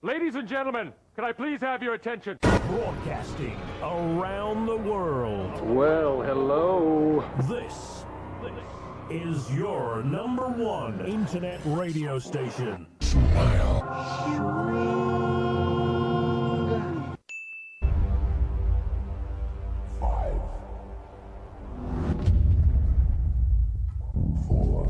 Ladies and gentlemen, can I please have your attention? Broadcasting around the world. Well, hello. This is your number one internet radio station. Smile. 5, 4, 0.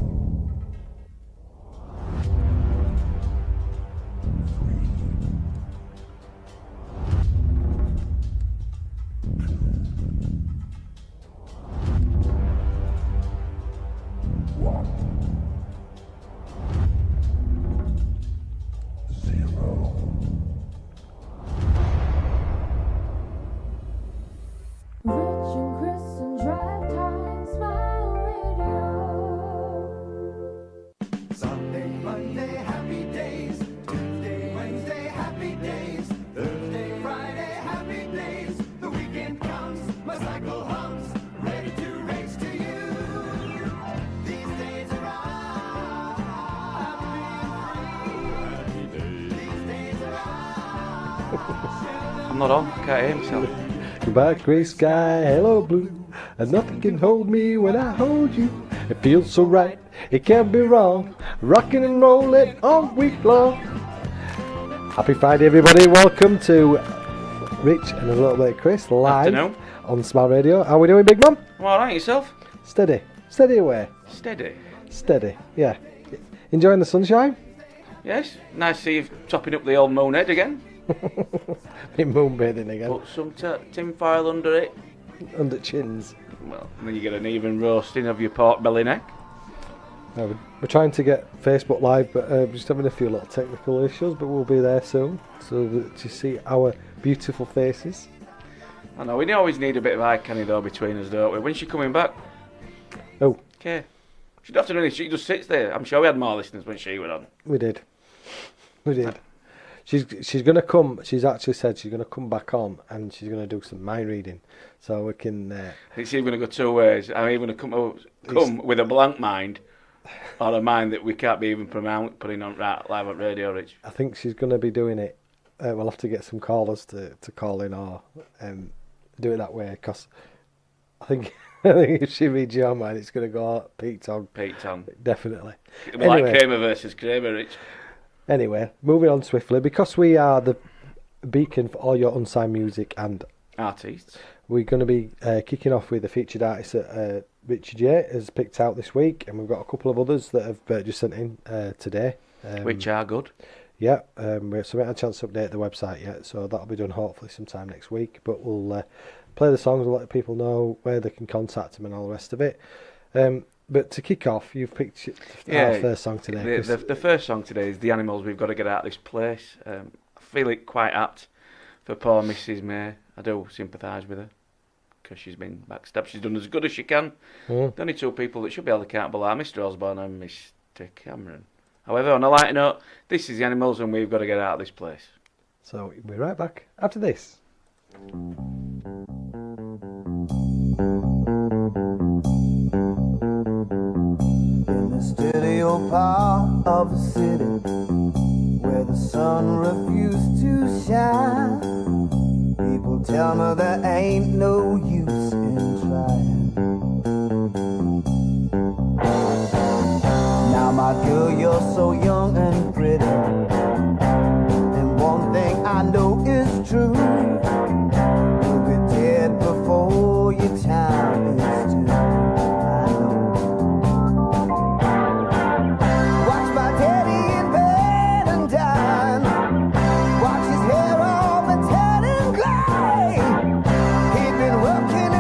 Rich and Chris and Drivetime, Smile Radio. Sunday, Monday, happy days. Tuesday, Wednesday, happy days. Thursday, Friday, happy days. The weekend comes, my cycle hums, ready to race to you. These days are happy days. These days are I'm not on, can't hear myself. Goodbye, grey sky, hello blue, and nothing can hold me when I hold you. It feels so right, it can't be wrong. Rocking and rolling all week long. Happy Friday, everybody. Welcome to Rich and a Little Bit of Chris live Afternoon. on Smile Radio. How are we doing, big man? I'm alright, yourself? Steady away. Steady. Yeah. Enjoying the sunshine? Yes, nice to see you topping up the old moon head again. Been moonbathing again. Put some tin foil under it. Under chins. Well, then you get an even roasting of your pork belly neck. We're trying to get Facebook Live, but just having a few little technical issues, but we'll be there soon. So that you see our beautiful faces. I know, we always need a bit of eye candy though between us, don't we? When's she coming back? Oh, Okay. She don't have to do anything, she just sits there. I'm sure we had more listeners when she went on. we did. She's going to come. She's actually said she's going to come back on and she's going to do some mind reading, so we can. It's either going to go two ways. I'm either going to come with a blank mind, or a mind that we can't be even putting on live on radio, Rich. I think she's going to be doing it. We'll have to get some callers to call in or do it that way, because I think if she reads your mind, it's going to go Pete Tong. Definitely. It'll be like Kramer versus Kramer, Rich. Anyway, moving on swiftly, because we are the beacon for all your unsigned music and Artists. we're going to be kicking off with a featured artist that Richard J has picked out this week, and we've got a couple of others that have just sent in today. Which are good. Yeah, we haven't had a chance to update the website yet, so that'll be done hopefully sometime next week. But we'll play the songs and let people know where they can contact them and all the rest of it. But to kick off, you've picked our first song today. The first song today is The Animals, We've Got to Get Out of This Place. I feel it quite apt for poor Mrs. May. I do sympathise with her, because she's been backstabbed. She's done as good as she can. The only two people that should be held accountable are Mr. Osborne and Mr. Cameron. However, on a lighter note, this is The Animals and We've Got to Get Out of This Place. So we'll be right back after this. steady old part of the city where the sun refused to shine. People tell me there ain't no use in trying. Now my girl, you're so young and pretty, and one thing I know is true, you'll be dead before your time is due. Working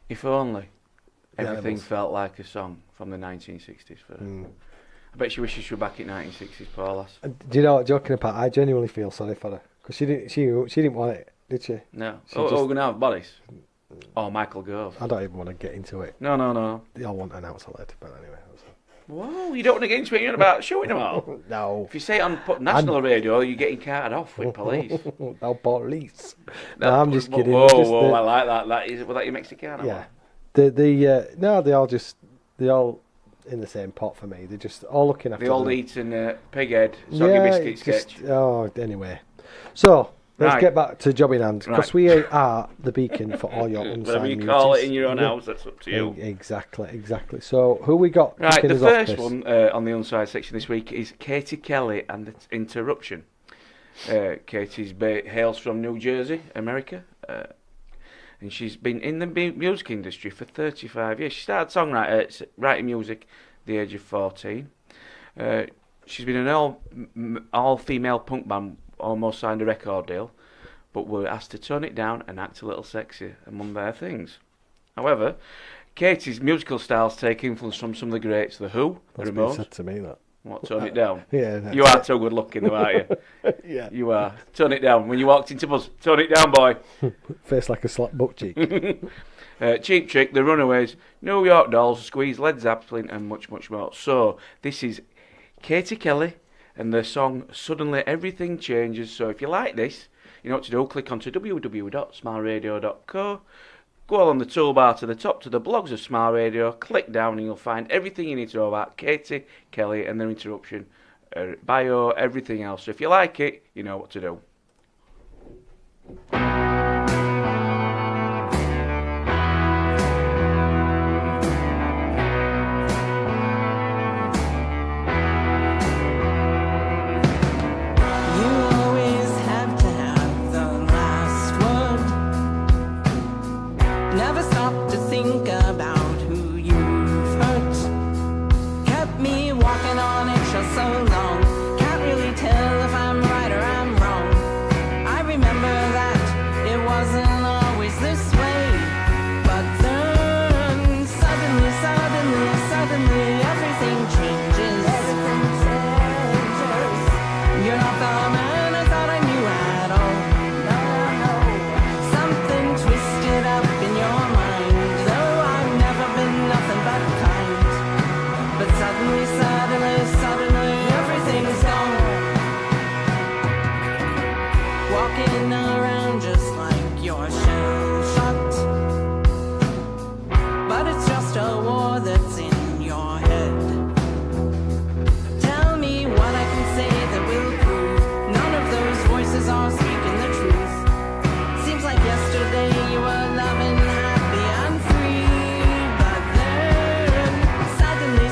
If only everything Animals. felt like a song from the 1960s. For I bet she wishes she were back in 1960s, poor lass. Do you know what, joking apart, I genuinely feel sorry for her. Because she didn't want it, did she? No. She Oh, just- we're going to have Boris. Or Michael Gove. I don't even want to get into it. No. They all want an outside, but anyway. Whoa, you don't want to get into it, you're about showing them all. No. If you say it on national radio, you're getting carted off with police. No police. No, I'm just kidding. Whoa, Just I like that. That is, was that your Mexicana? yeah. No, they all in the same pot for me. They're just all looking after The old them. eating pig head, soggy biscuit sketch. Anyway. So, let's Right. get back to job in hand. Because Right. we are the beacon for all your unsigned Whatever you muties. call it in your own Yeah. house, that's up to you. Exactly. So, who we got? Right, kicking the us off, first Chris? one on the Unside section this week is Katie Kelly and the Interruption. Katie's hails from New Jersey, America, and she's been in the music industry for 35 years. She started writing music at the age of 14. She's been in an all-female punk band, almost signed a record deal, but were asked to tone it down and act a little sexy among their things. However, Katie's musical styles take influence from some of the greats, The Who, The That's been Ramones. said to me, that. What, tone it down? Yeah. that's You are it. too good looking though, aren't you? Yeah. You are. Turn it down. When you walked into us, turn it down, boy. Face like a slap butt cheek. Cheap Trick, The Runaways, New York Dolls, Squeeze, Led Zeppelin, and much, much more. So, this is Katie Kelly and the song Suddenly Everything Changes. So, if you like this, you know what to do. Click onto www.smileradio.co. Go along the toolbar to the top to the blogs of Smile Radio. Click down and you'll find everything you need to know about Katie Kelly and their Interruption. Bio, everything else. So, if you like it, you know what to do. You always have to have the last word. Never stop to think about who you've hurt. Kept me walking on eggshells so long. Can't really tell if I'm right or I'm wrong. I remember that it wasn't always this way. But then suddenly everything changes. You're not the man I thought I knew at all. Something twisted up in your mind. Though I've never been nothing but kind. But suddenly everything's gone. Walking around just like you're shell-shocked. But it's just a war that's in your head. Tell me what I can say that will prove none of those voices are speaking the truth. Seems like yesterday you were loving, happy and free. But then suddenly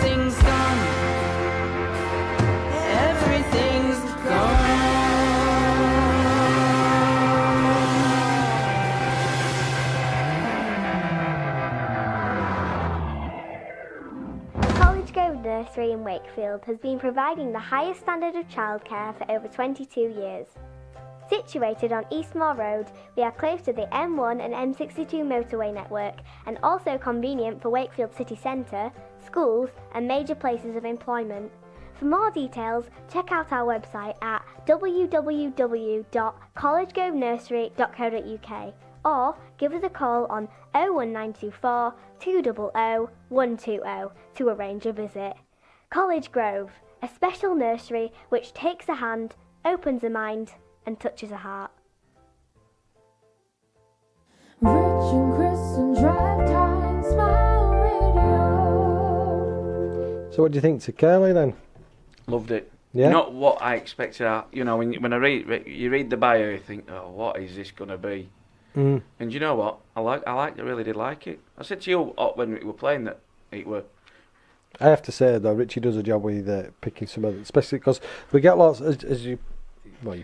everything's gone. Everything's gone. College Grove Nursery in Wakefield has been providing the highest standard of childcare for over 22 years. Situated on Eastmore Road, we are close to the M1 and M62 motorway network and also convenient for Wakefield city centre, schools and major places of employment. For more details, check out our website at www.collegegrovenursery.co.uk or give us a call on 01924 200 120 to arrange a visit. College Grove, a special nursery which takes a hand, opens a mind and touches a heart. Rich and Chris and Drive Time, Smile Radio. So what do you think to Curly then? Loved it. Yeah? Not what I expected. You know, when I read the bio, you think, oh, what is this going to be? Mm. And you know what? I really did like it. I said to you when we were playing that it were. I have to say though, Richie does a job with picking some of it, especially because we get lots, as you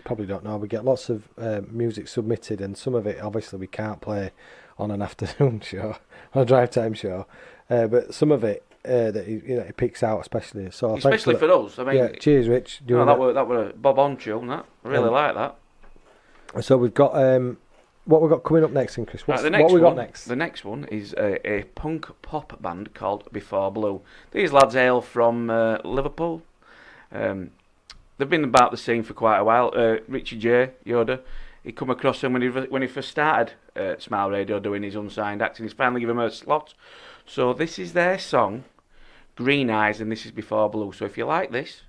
probably don't know, we get lots of music submitted, and some of it obviously we can't play on an afternoon show, on a drive time show, but some of it that he picks out, especially. So especially for us. I mean, yeah. Cheers, Rich. that were a Bob on tune. That I really like that. So we've got what we've got coming up next, then, Chris. What we got next? The next one is a punk pop band called Before Blue. These lads hail from Liverpool. They've been about the scene for quite a while. Richie J, Yoda, he come across them when he first started Smile Radio doing his unsigned acts, and he's finally given them a slot. So this is their song, Green Eyes, and this is Before Blue. So if you like this,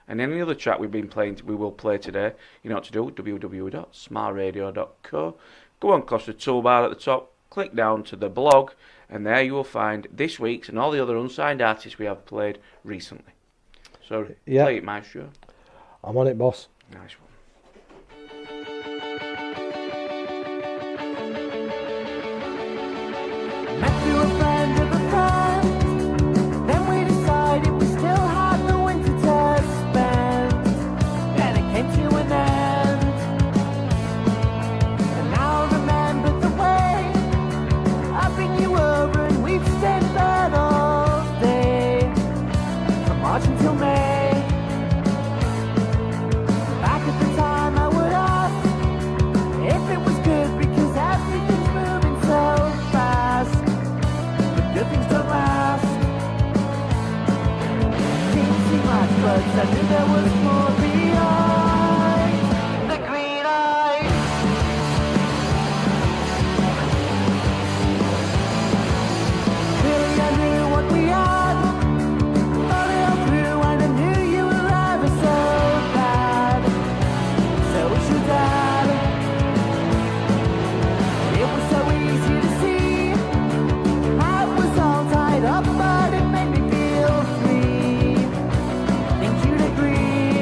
and any other track we will play today, you know what to do, www.smileradio.co. Go on across the toolbar at the top, click down to the blog, and there you will find this week's and all the other unsigned artists we have played recently. So play it, Maestro. I'm on it, boss. Nice one. Met through a friend of a friend. Then we decided we still had the winter to spend. Then it came to an end. And now I remember the way I bring you over and we've stayed in bed all day. From March until May. Back at the time I would ask if it was good because everything's moving so fast. But good things don't last. Didn't see much, but I knew there was more behind the green eyes. Really I knew what we had. Thought it all through and I knew you were ever so bad. So was your dad. It was so easy to see. I was all tied up, but it made me feel free. Think you'd agree.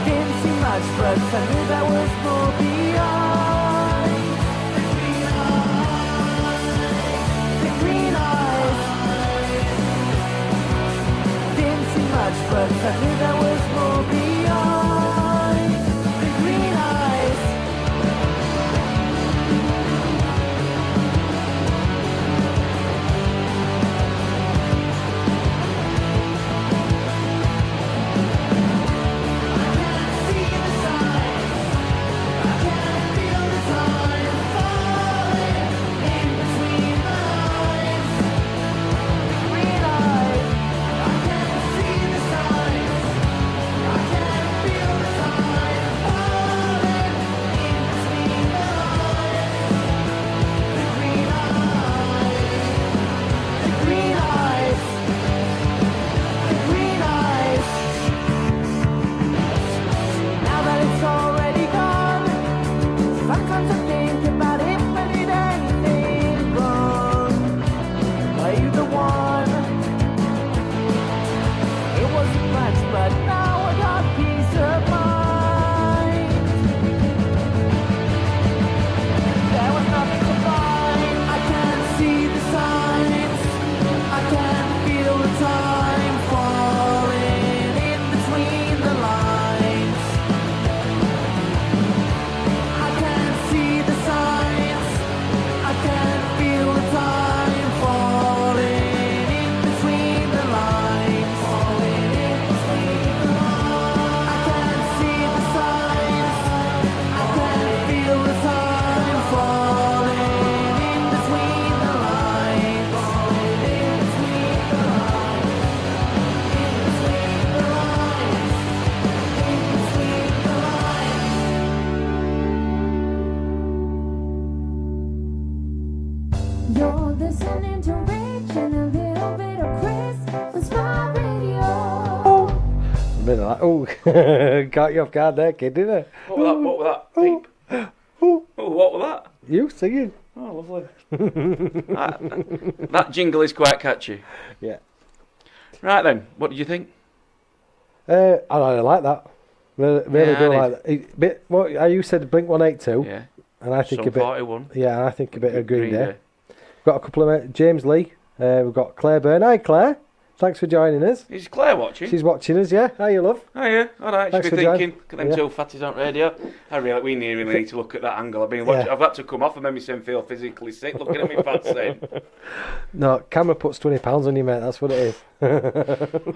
Didn't see much, but I knew there was more beyond the green eyes. The green eyes. Didn't see much, but I knew there was more beyond the green eyes. See the signs, I can't feel the time falling in between the lines. The green eyes, I can't see the signs, I can't feel the time falling in between the lines. The green eyes, the green eyes. Now that it's already gone, sometimes I think about if I did anything wrong. Are you the one? It wasn't much, but now I got peace of mind. There was nothing to find. I can't see the signs. I can't listening to Rich and a little bit of Chris on Smile Radio. Really like, oh, caught you off guard there, kid, didn't it? What was that? Peep. Oh, what was that? You singing? Oh, lovely. that jingle is quite catchy. Yeah. Right then, what did you think? I really like that. Really Yeah, do I like that. Bit, what you said, Blink 182. Yeah. And I think Sum a bit. 41. Yeah, I think a bit of Green Green Day. Day. Got a couple of James Lee. We've got Claire Byrne. Hi, Claire. Thanks for joining us. Is Claire watching? She's watching us. Yeah. How you, love? Oh yeah, all right. Thanks Should be for thinking, look at them Yeah. two fatties on radio. We really need to look at that angle. I've been watching. Yeah. I've had to come off and make myself feel physically sick looking at me fat saying. No, camera puts £20 on you, mate. That's what it is.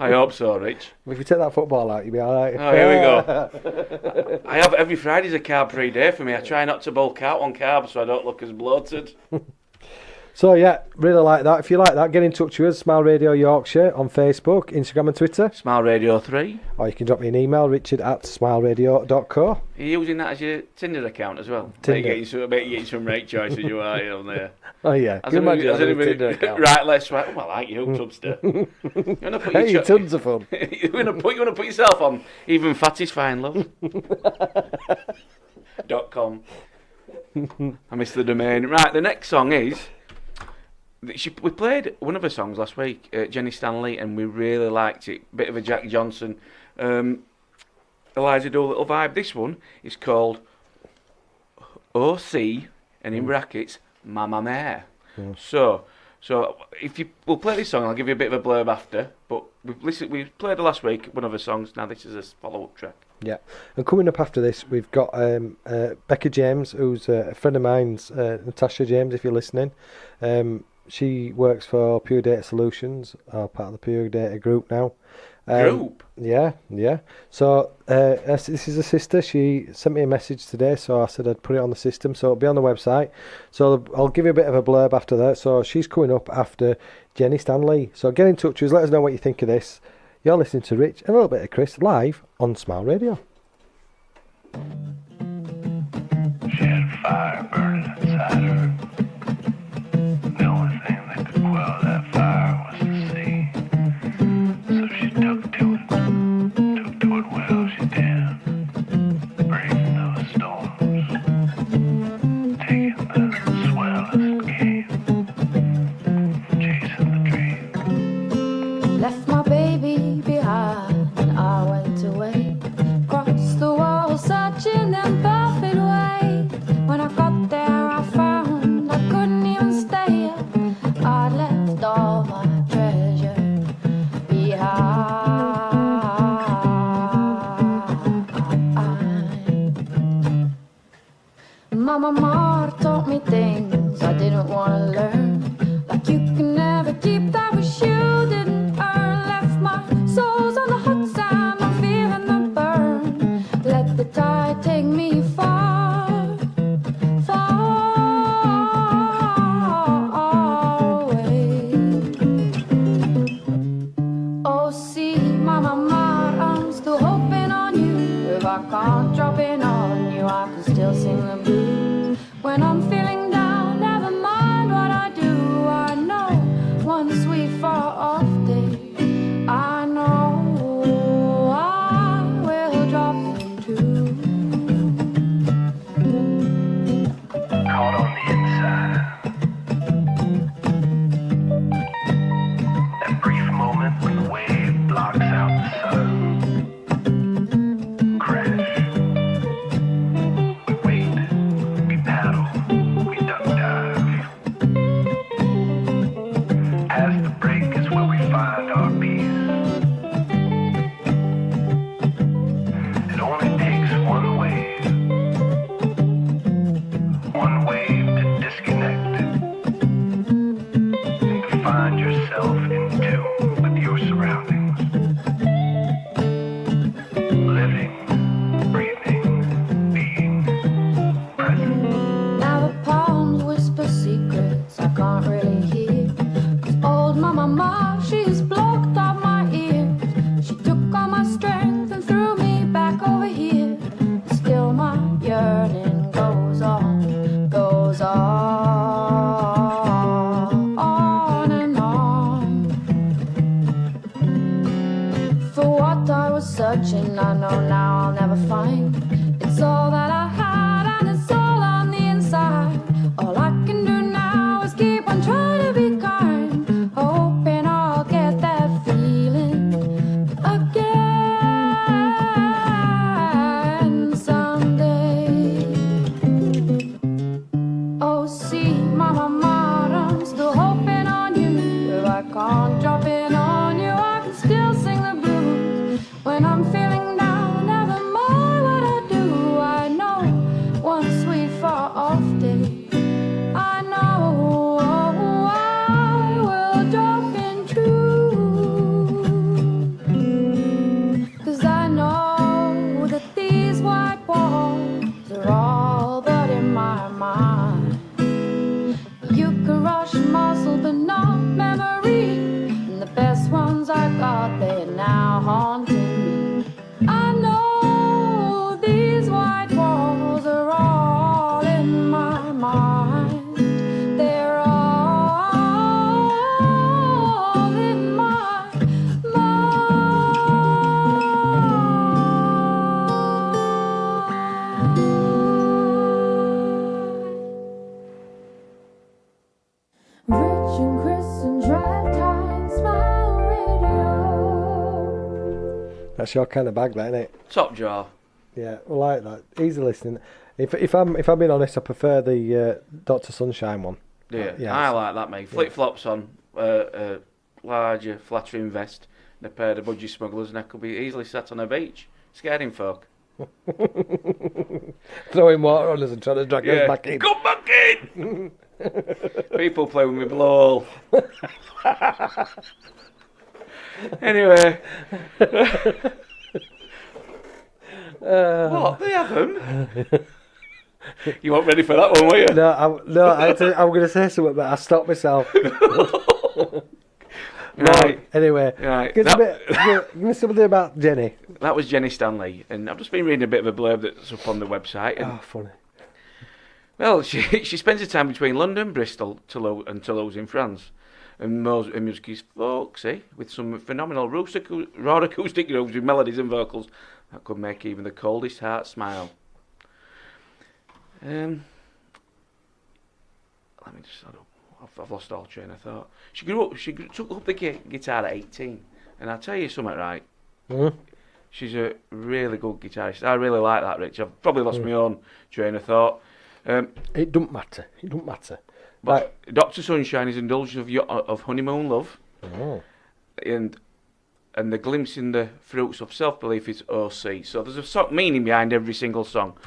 I hope so, Rich. If you take that football out, you'll be all right. Oh, here we go. I have every Friday's a carb-free day for me. I try not to bulk out on carbs so I don't look as bloated. So yeah, really like that. If you like that, get in touch with us, Smile Radio Yorkshire on Facebook, Instagram and Twitter. Smile Radio 3. Or you can drop me an email, richard@smileradio.co. Are you using that as your Tinder account as well? Tinder. Getting some right choices you are on there. Oh yeah, Has can you anybody- imagine has having a anybody- Tinder account? Right, let's swipe. Well, I like you, Tubster. You want to put Hey, your tons of fun. you want to put yourself on even fat is fine, love. .com. I missed the domain. Right, the next song is. We played one of her songs last week, Jenny Stanley, and we really liked it. Bit of a Jack Johnson, Eliza Doolittle vibe. This one is called OC, and in brackets, Mamma Mia. So we'll play this song, I'll give you a bit of a blurb after. But we played her last week, one of her songs. Now this is a follow-up track. Yeah, and coming up after this, we've got Becca James, who's a friend of mine's, Natasha James, if you're listening. She works for Pure Data Solutions, part of the Pure Data group now. Group? Yeah. So this is a sister. She sent me a message today, so I said I'd put it on the system, so it'll be on the website. So I'll give you a bit of a blurb after that. So she's coming up after Jenny Stanley. So get in touch with us, let us know what you think of this. You're listening to Rich and a little bit of Chris live on Smile Radio. She had fire burning inside her. The only thing that could quell that fire was the sea. So she took to it well she did. Braving those storms, taking the swell as it came, chasing the dream. Left my baby behind and I went away. Crossed the wall searching in perfect way. When I got there I found I couldn't even stay. I left all my treasure behind. My mama taught me things I didn't want to learn. Like you can never keep that which you didn't earn. Left my soles on the hot sand, I'm feeling the burn. Let the tide take me far, far away. Oh, see, my mama, I'm still hoping on you. If I can't drop in on you, I can still sing the blues. When I'm feeling down, never mind what I do. I know one sweet far off day. I know I will drop in too. Caught on the inside. That brief moment when the wave blocks out the sun. Crash. We wait. We paddle. We duck dive. Past the break is where we find our peace. It only takes one wave. One wave to disconnect and to find yourself in tune with your surroundings. Living, breathing, being present. Now the palms whisper secrets I can't really hear. 'Cause old mama, she's blocked up my ears. She took all my strength and threw me back over here. Still my yearning goes on, goes my mind. You can rush muscle, but not memory. And the best ones I got, they're now haunting me. I know these white walls are all in my mind. They're all in my Rich and Chris and Drive Time, Smile Radio. That's your kind of bag, that, innit? Top jaw. Yeah, I like that. Easy listening. If I'm being honest, I prefer the Dr. Sunshine one. Yeah, Yeah, I it's- like that, mate. Flip flops on, larger, flattering vest, and a pair of budgie smugglers, and I could be easily sat on a beach, scaring folk. Throwing water on us and trying to drag us back in. Come back in! People play with me blow. Anyway. What? They have them? You weren't ready for that one, were you? No, I'm going to say something, but I stopped myself. Right. Anyway, Right. give me something about Jenny. That was Jenny Stanley, and I've just been reading a bit of a blurb that's up on the website. And, Oh, funny. well, she spends her time between London, Bristol, and Toulouse in France. And her music is folksy, with some phenomenal raw acoustic grooves with melodies and vocals that could make even the coldest heart smile. Let me just add up. I've lost all train of thought. She took up the guitar at 18, and I'll tell you something, right? Mm. She's a really good guitarist. I really like that, Rich. I've probably lost my own train of thought. It don't matter. It don't matter. But Dr. Sunshine is indulgence of honeymoon love, Oh. and the glimpse in the fruits of self-belief is OC. So there's a meaning behind every single song.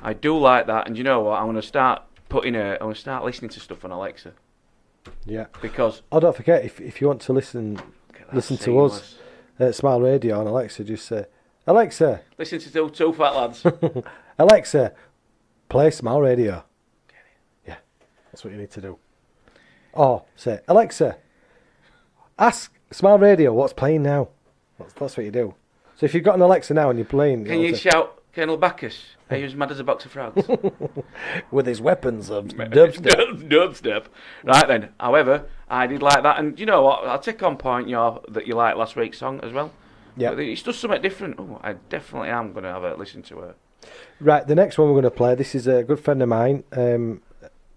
I do like that, and you know what? I'm going to start listening to stuff on Alexa. Yeah. Because Don't forget, if you want to listen to us at Smile Radio on Alexa, just say, Alexa, listen to two fat lads. Alexa, play Smile Radio. Yeah, that's what you need to do. Or say, Alexa, ask Smile Radio what's playing now. That's what you do. So if you've got an Alexa now and you're playing... Can you shout, Colonel Bacchus, are you as mad as a box of frogs? with his weapons of dubstep. Dubstep. Right then, however, I did like that, and you know what, I'll take on point that you liked last week's song as well. Yeah. It's just something different. Oh, I definitely am going to have a listen to her. Right, the next one we're going to play, this is a good friend of mine,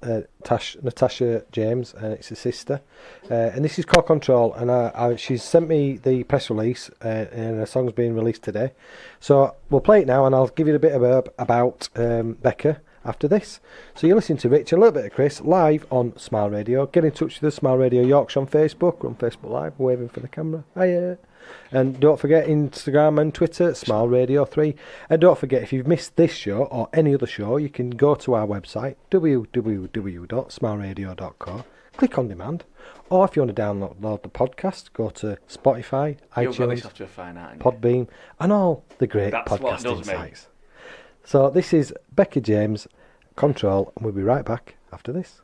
Natasha James, and it's a sister, and this is Core Control, and she's sent me the press release, and her song's being released today, so we'll play it now, and I'll give you a bit of about Becca after this. So you're listening to Rich, a little bit of Chris, live on Smile Radio. Get in touch with us, Smile Radio Yorkshire on Facebook. We're on Facebook Live, waving for the camera. Hiya. And don't forget Instagram and Twitter, Smile Radio 3. And don't forget, if you've missed this show or any other show, you can go to our website, www.smileradio.co, click on demand. Or if you want to download the podcast, go to Spotify, You've got this iTunes, off to a fine art. Podbean, and all the great That's what podcasting does me. sites. So this is Becca James, Control, and we'll be right back after this.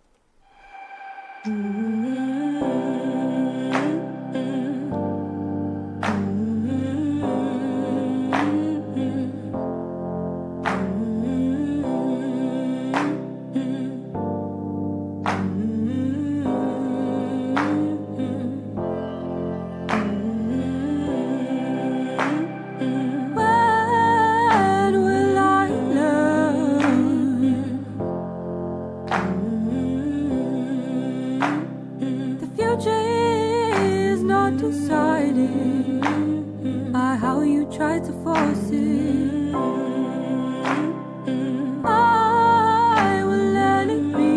When will I learn? The future is not decided by how you try to force it. I will let it be.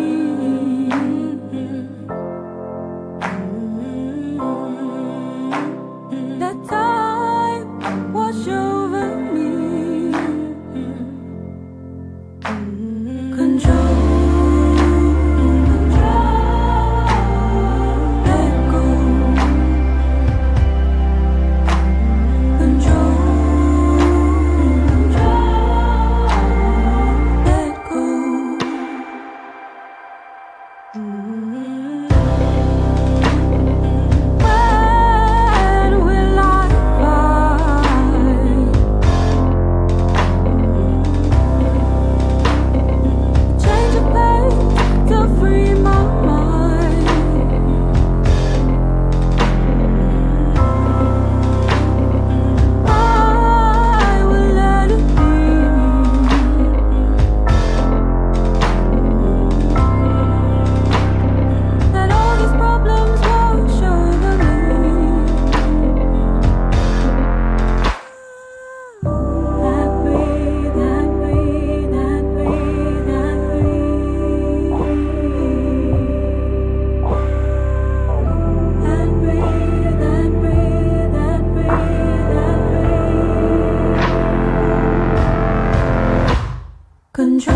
That time wash over me. Control, let go. Control, When will I find change of pace to free my mind? I will let it that all these problems wash over me. And breathe, and breathe, and breathe, and breathe. And breathe, and breathe, and breathe, and breathe. Control.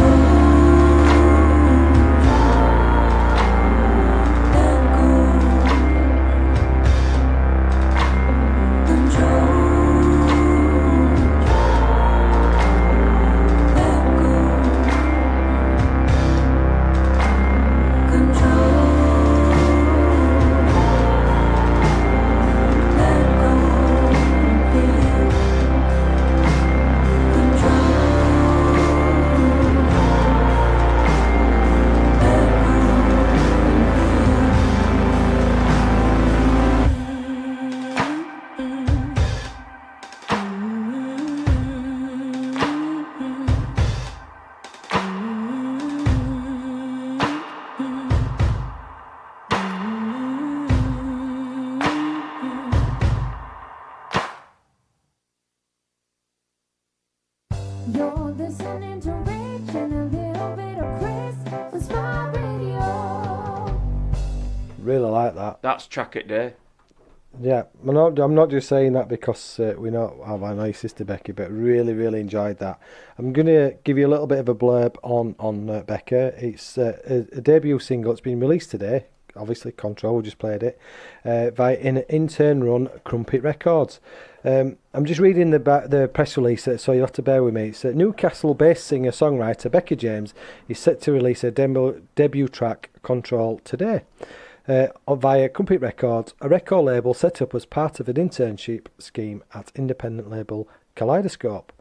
You're listening to Rich and a little bit of Chris on Smile Radio. Really like that. That's track it day. Yeah, I'm not just saying that because we know how I know your sister Becky, but really, really enjoyed that. I'm going to give you a little bit of a blurb on Becca. It's a debut single. It's been released today. Obviously, Control, we just played it, by an intern run Crumpet Records. I'm just reading the press release, so you'll have to bear with me. It's Newcastle-based singer-songwriter Becca James is set to release her debut track, Control, today. Via Crumpet Records, a record label set up as part of an internship scheme at independent label Kaleidoscope.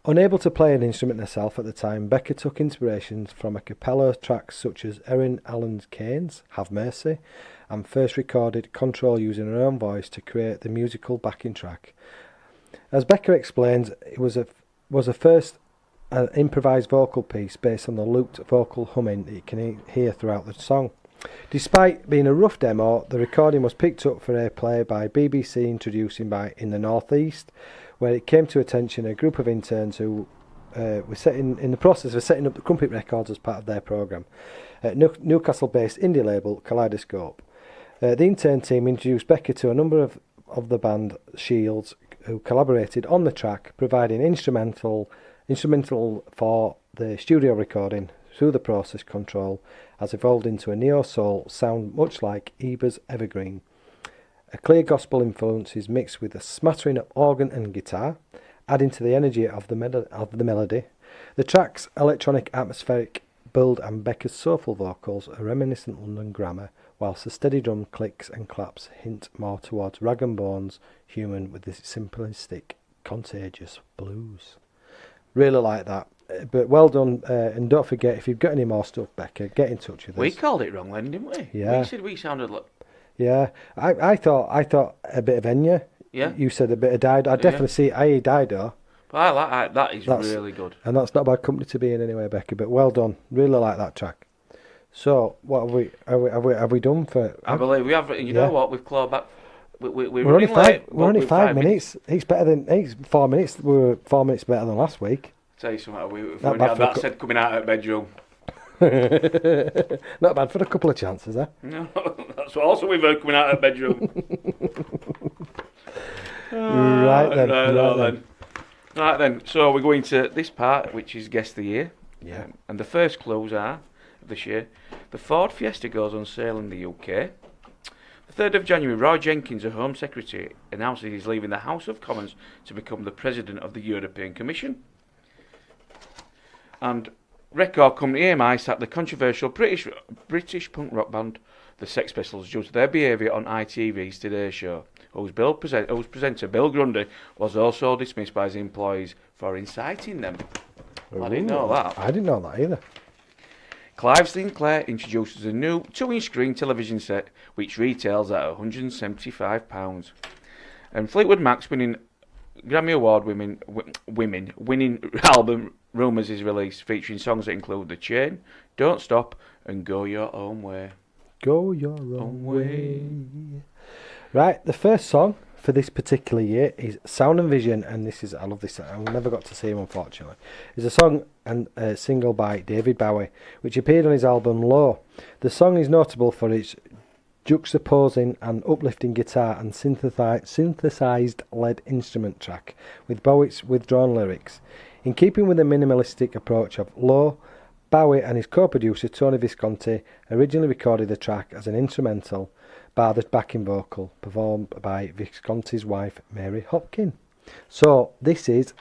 Unable to play an instrument herself at the time, Becca took inspirations from a cappella tracks such as Erin Allen Kane's Have Mercy, and first recorded Control using her own voice to create the musical backing track. As Becca explains, it was a first improvised vocal piece based on the looped vocal humming that you can hear throughout the song. Despite being a rough demo, the recording was picked up for airplay by BBC Introducing by In the Northeast, where it came to attention a group of interns who were in the process of setting up the Crumpet Records as part of their programme. Newcastle-based indie label Kaleidoscope. The intern team introduced Becca to a number of the band Shields, who collaborated on the track, providing instrumental for the studio recording. Through the process, Control has evolved into a neo-soul sound much like Eba's Evergreen. A clear gospel influence is mixed with a smattering of organ and guitar, adding to the energy of the melody. The track's electronic atmospheric build and Becca's soulful vocals are reminiscent London grammar, whilst the steady drum clicks and claps hint more towards Rag and Bone's human with this simplistic, contagious blues. Really like that. But well done, and don't forget, if you've got any more stuff, Becca, get in touch with us. We called it wrong then, didn't we? Yeah. We said we sounded like... Yeah, I thought a bit of Enya. Yeah. You said a bit of Dido. I definitely see I.E. Dido. But I like that. That's really good. And that's not a bad company to be in anyway, Becca. But well done. Really like that track. So what have we done for? I believe we have. You know what? We've clawed back. We're only late, 5 minutes. It's 4 minutes. We were 4 minutes better than last week. Tell you something. If we only had that said coming out of bedroom. Not bad for a couple of chances, eh? No, that's what also we've heard coming out of bedroom. Right then. So we're going to this part, which is Guess the Year. Yeah. And the first clues are of this year: the Ford Fiesta goes on sale in the UK. The 3rd of January, Roy Jenkins, a Home Secretary, announces he's leaving the House of Commons to become the President of the European Commission. And record company EMI sacked the controversial British punk rock band the Sex Pistols due to their behaviour on ITV's Today Show, whose presenter Bill Grundy was also dismissed by his employees for inciting them. I didn't know that. I didn't know that either. Clive Sinclair introduces a new 2-inch screen television set which retails at £175. And Fleetwood Mac's winning Grammy Award winning album Rumours is released, featuring songs that include The Chain, Don't Stop and Go Your Own Way. Go your own way. Right, the first song for this particular year is Sound and Vision, and I love this. I never got to see him, unfortunately. It's a song and a single by David Bowie, which appeared on his album Low. The song is notable for its juxtaposing and uplifting guitar and synthesized lead instrument track with Bowie's withdrawn lyrics. In keeping with the minimalistic approach of Low, Bowie and his co-producer Tony Visconti originally recorded the track as an instrumental, bar the backing vocal, performed by Visconti's wife Mary Hopkin. So this is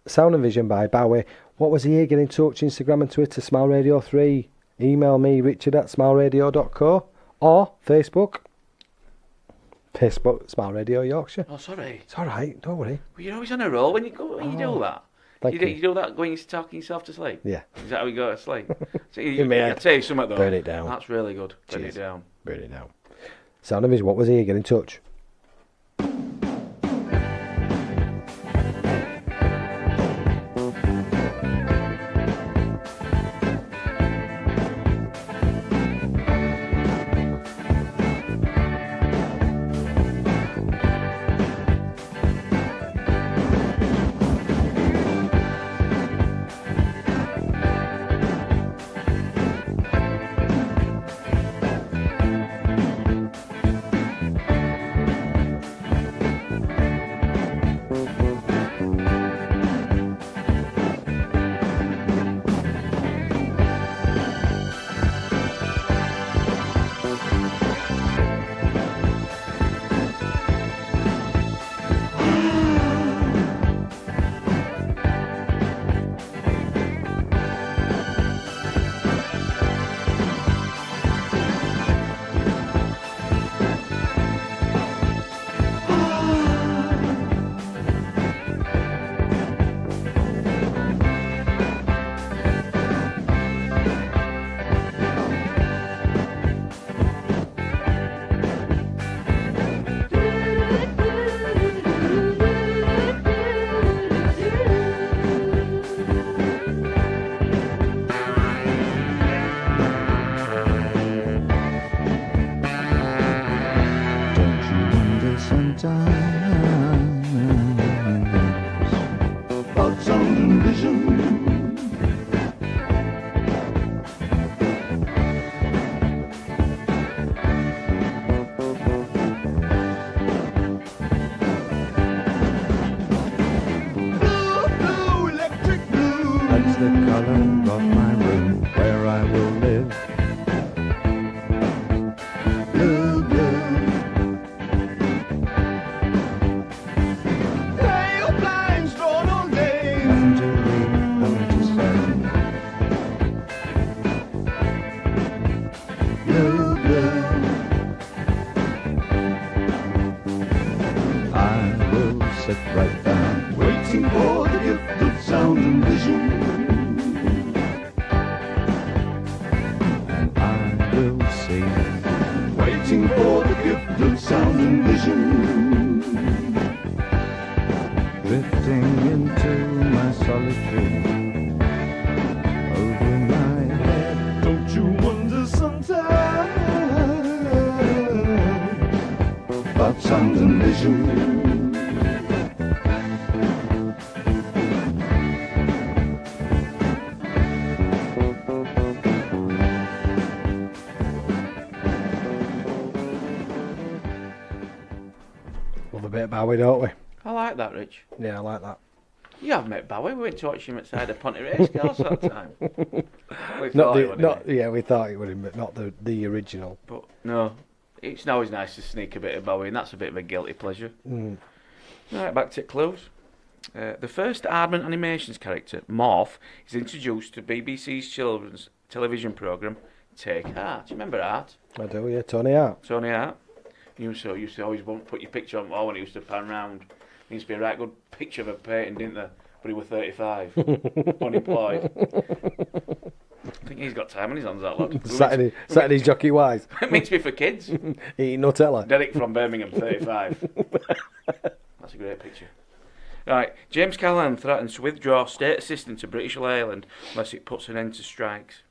Sound and Vision by Bowie. What was the year? Get in touch, Instagram and Twitter, Smile Radio 3. Email me, richard@smileradio.co, or Facebook, Smile Radio Yorkshire. Oh, sorry. It's alright, don't worry. Well, you're always on a roll when you do that. Thank you. You do that when you're talking yourself to sleep? Yeah. Is that how you go to sleep? So In my head. I'll tell you something though. Burn it down. That's really good. Burn Cheers. it down. Burn it down. Sound of Vision, what was the year? Get in touch. Bowie, don't we? I like that, Rich. Yeah, I like that. You have met Bowie. We went to watch him outside the Ponty Race Course that time. We thought it would have, but not the original. But no, it's always nice to sneak a bit of Bowie, and that's a bit of a guilty pleasure. Right, back to clues. The first Aardman Animations character, Morph, is introduced to BBC's children's television programme, Take Heart. Do you remember Art? I do, yeah. Tony Hart. Tony Hart. You used to always want to put your picture on when he used to pan round. It used to be a right good picture of a painting, didn't there? But he was 35, unemployed. I think he's got time on his hands, that lad. Saturday's Jockey Wise. It makes me for kids. Eating Nutella. Derek from Birmingham, 35. That's a great picture. Right, James Callaghan threatens to withdraw state assistance to British Leyland unless it puts an end to strikes.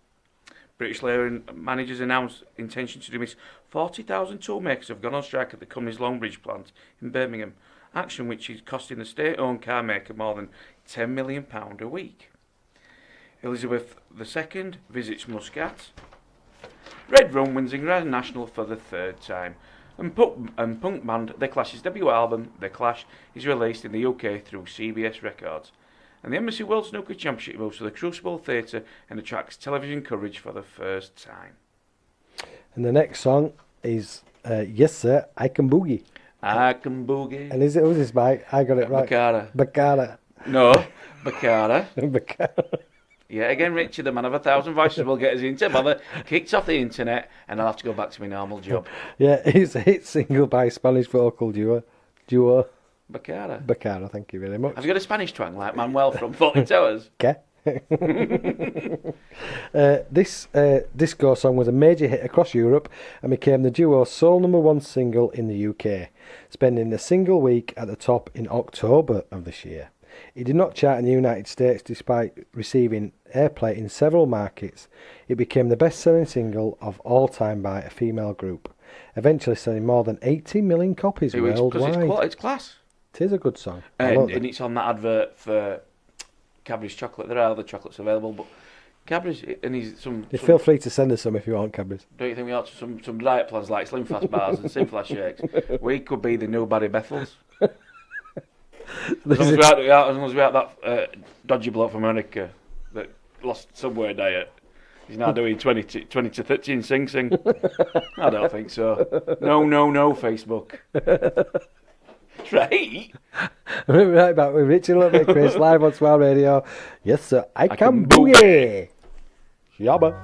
British Leyland managers announced intention to dismiss 40,000 toolmakers have gone on strike at the company's Longbridge plant in Birmingham, action which is costing the state-owned car maker more than £10 million a week. Elizabeth II visits Muscat. Red Rum wins Grand National for the third time. And punk band The Clash's debut album, The Clash, is released in the UK through CBS Records. And the Embassy World Snooker Championship moves to the Crucible Theatre and attracts television coverage for the first time. And the next song is Yes Sir, I Can Boogie. I Can Boogie. And who's this by? I got it right. Baccara. No, Baccara. Baccara. Yeah, again, Richard, the man of 1,000 voices, will get us into bother. Kicked off the internet, and I'll have to go back to my normal job. Yeah, it's a hit single by Spanish vocal duo. Baccara. Thank you very much. Have you got a Spanish twang like Manuel from 40 Towers? Okay. This disco song was a major hit across Europe and became the duo's sole #1 single in the UK, spending the single week at the top in October of this year. It did not chart in the United States despite receiving airplay in several markets. It became the best-selling single of all time by a female group, eventually selling more than 80 million copies worldwide. Because it's class. It is a good song. And it's on that advert for Cadbury's chocolate. There are other chocolates available, but Cadbury's, and feel free to send us some if you want, Cadbury's. Don't you think we ought to some diet plans like Slim Fast bars and Slim Fast shakes? We could be the new Barry Bethels. As long as we have that dodgy bloke from America that lost Subway diet, he's now doing 20 to 13 sing. I don't think so. No, Facebook. Right. Right back with Richard Lil Bit of Chris live on Smile Radio. Yes, sir. I can boogie. Yabba.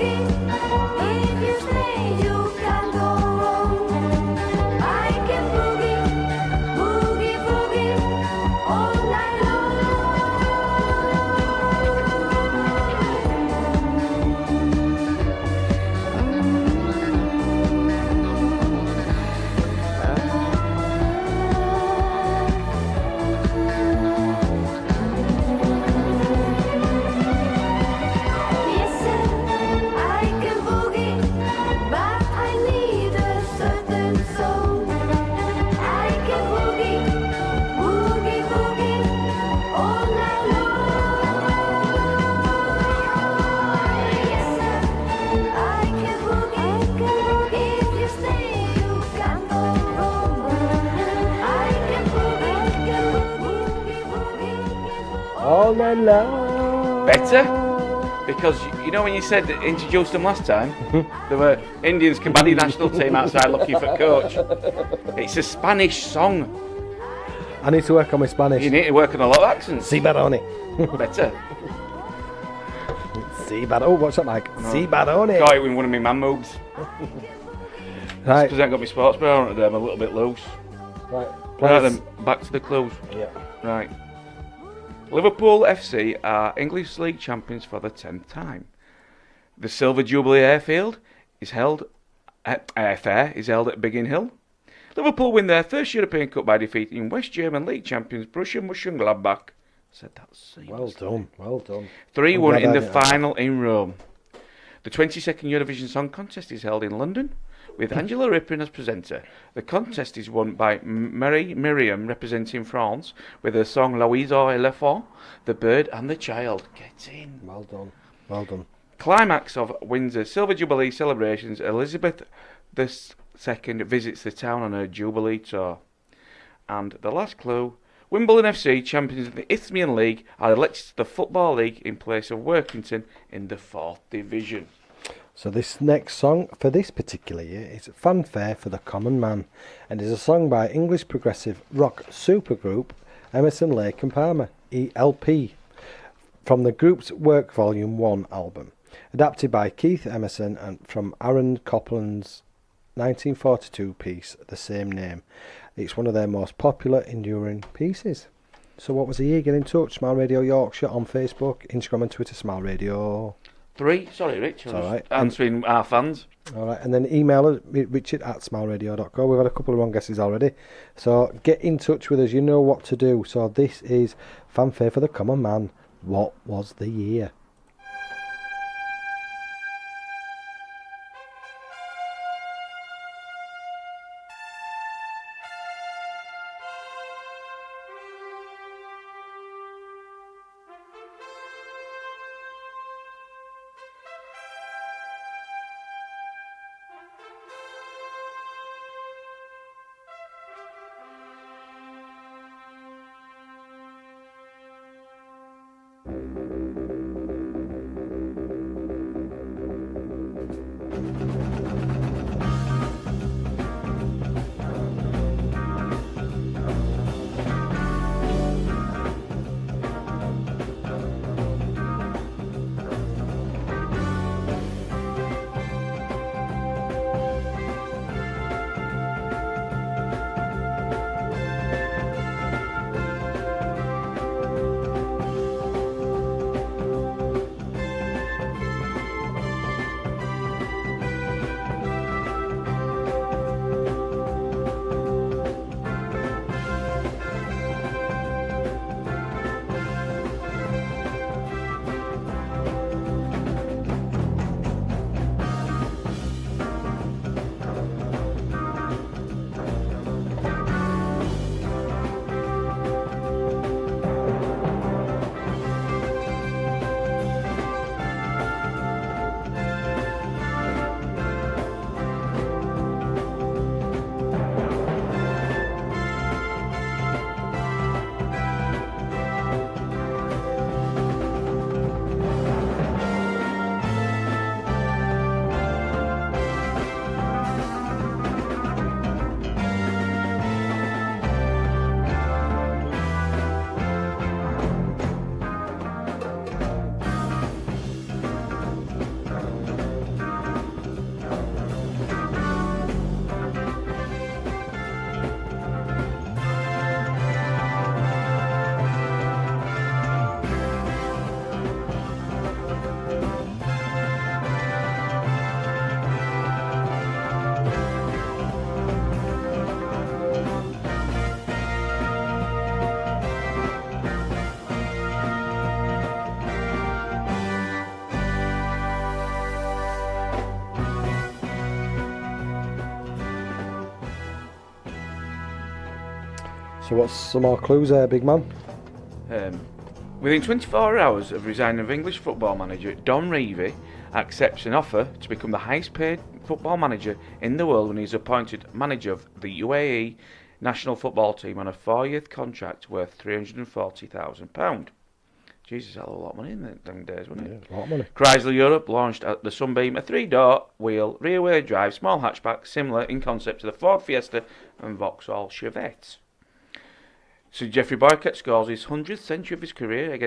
boogie. If you stay, you can go wrong. I can boogie, boogie, boogie all night Yes, sir, I can boogie, but I need a certain song. I can boogie, boogie, boogie all night long. Yes, sir, I can boogie. If you stay, you can go wrong. I can boogie, boogie, boogie. All night long. Better? Because you know when you said introduced them last time, there were Indians Kabaddi national team outside looking for coach. It's a Spanish song. I need to work on my Spanish. You need to work on a lot of accents. Si Barone. Better. Si Barone. Oh, what's that like? Si Barone. Got it with one of my man moves. Right. Because I ain't got my sports bra on today, I'm a little bit loose. Right. Right Please. then, back to the clues. Yeah. Right. Liverpool FC are English League champions for the 10th time. The Silver Jubilee Airfield is held Airfair is held at Biggin Hill. Liverpool win their first European Cup by defeating West German League champions Borussia Mönchengladbach. I said that seamlessly. Well done. Well done. 3-1 I'm in glad the I did that. final in Rome. The 22nd Eurovision Song Contest is held in London, with Angela Rippon as presenter. The contest is won by Marie Miriam, representing France, with her song L'Oiseau et l'Enfant, The Bird and the Child. Get in. Well done. Well done. Climax of Windsor Silver Jubilee celebrations, Elizabeth II visits the town on her Jubilee tour. And the last clue, Wimbledon FC, champions of the Isthmian League, are elected to the Football League in place of Workington in the 4th Division. So this next song for this particular year is Fanfare for the Common Man, and is a song by English progressive rock supergroup Emerson, Lake and Palmer, ELP, from the group's Work Volume 1 album, adapted by Keith Emerson and from Aaron Copland's 1942 piece, the same name. It's one of their most popular, enduring pieces. So what was the year? Get in touch. Smile Radio Yorkshire on Facebook, Instagram and Twitter, Smile Radio. 3, sorry Rich, It's all right. answering our fans. All right, and then email us, richard@smileradio.co. We've had a couple of wrong guesses already. So get in touch with us. You know what to do. So this is Fanfare for the Common Man. What was the year? So what's some more clues there, big man? Within 24 hours of resigning of English football manager Don Revie accepts an offer to become the highest paid football manager in the world when he's appointed manager of the UAE national football team on a 4-year contract worth £340,000. Jesus, that's a lot of money in them days, wasn't it? Yeah, a lot of money. Chrysler Europe launched at the Sunbeam a 3-door wheel rear-wheel drive small hatchback similar in concept to the Ford Fiesta and Vauxhall Chevette. Sir Geoffrey Boycott scores his 100th century of his career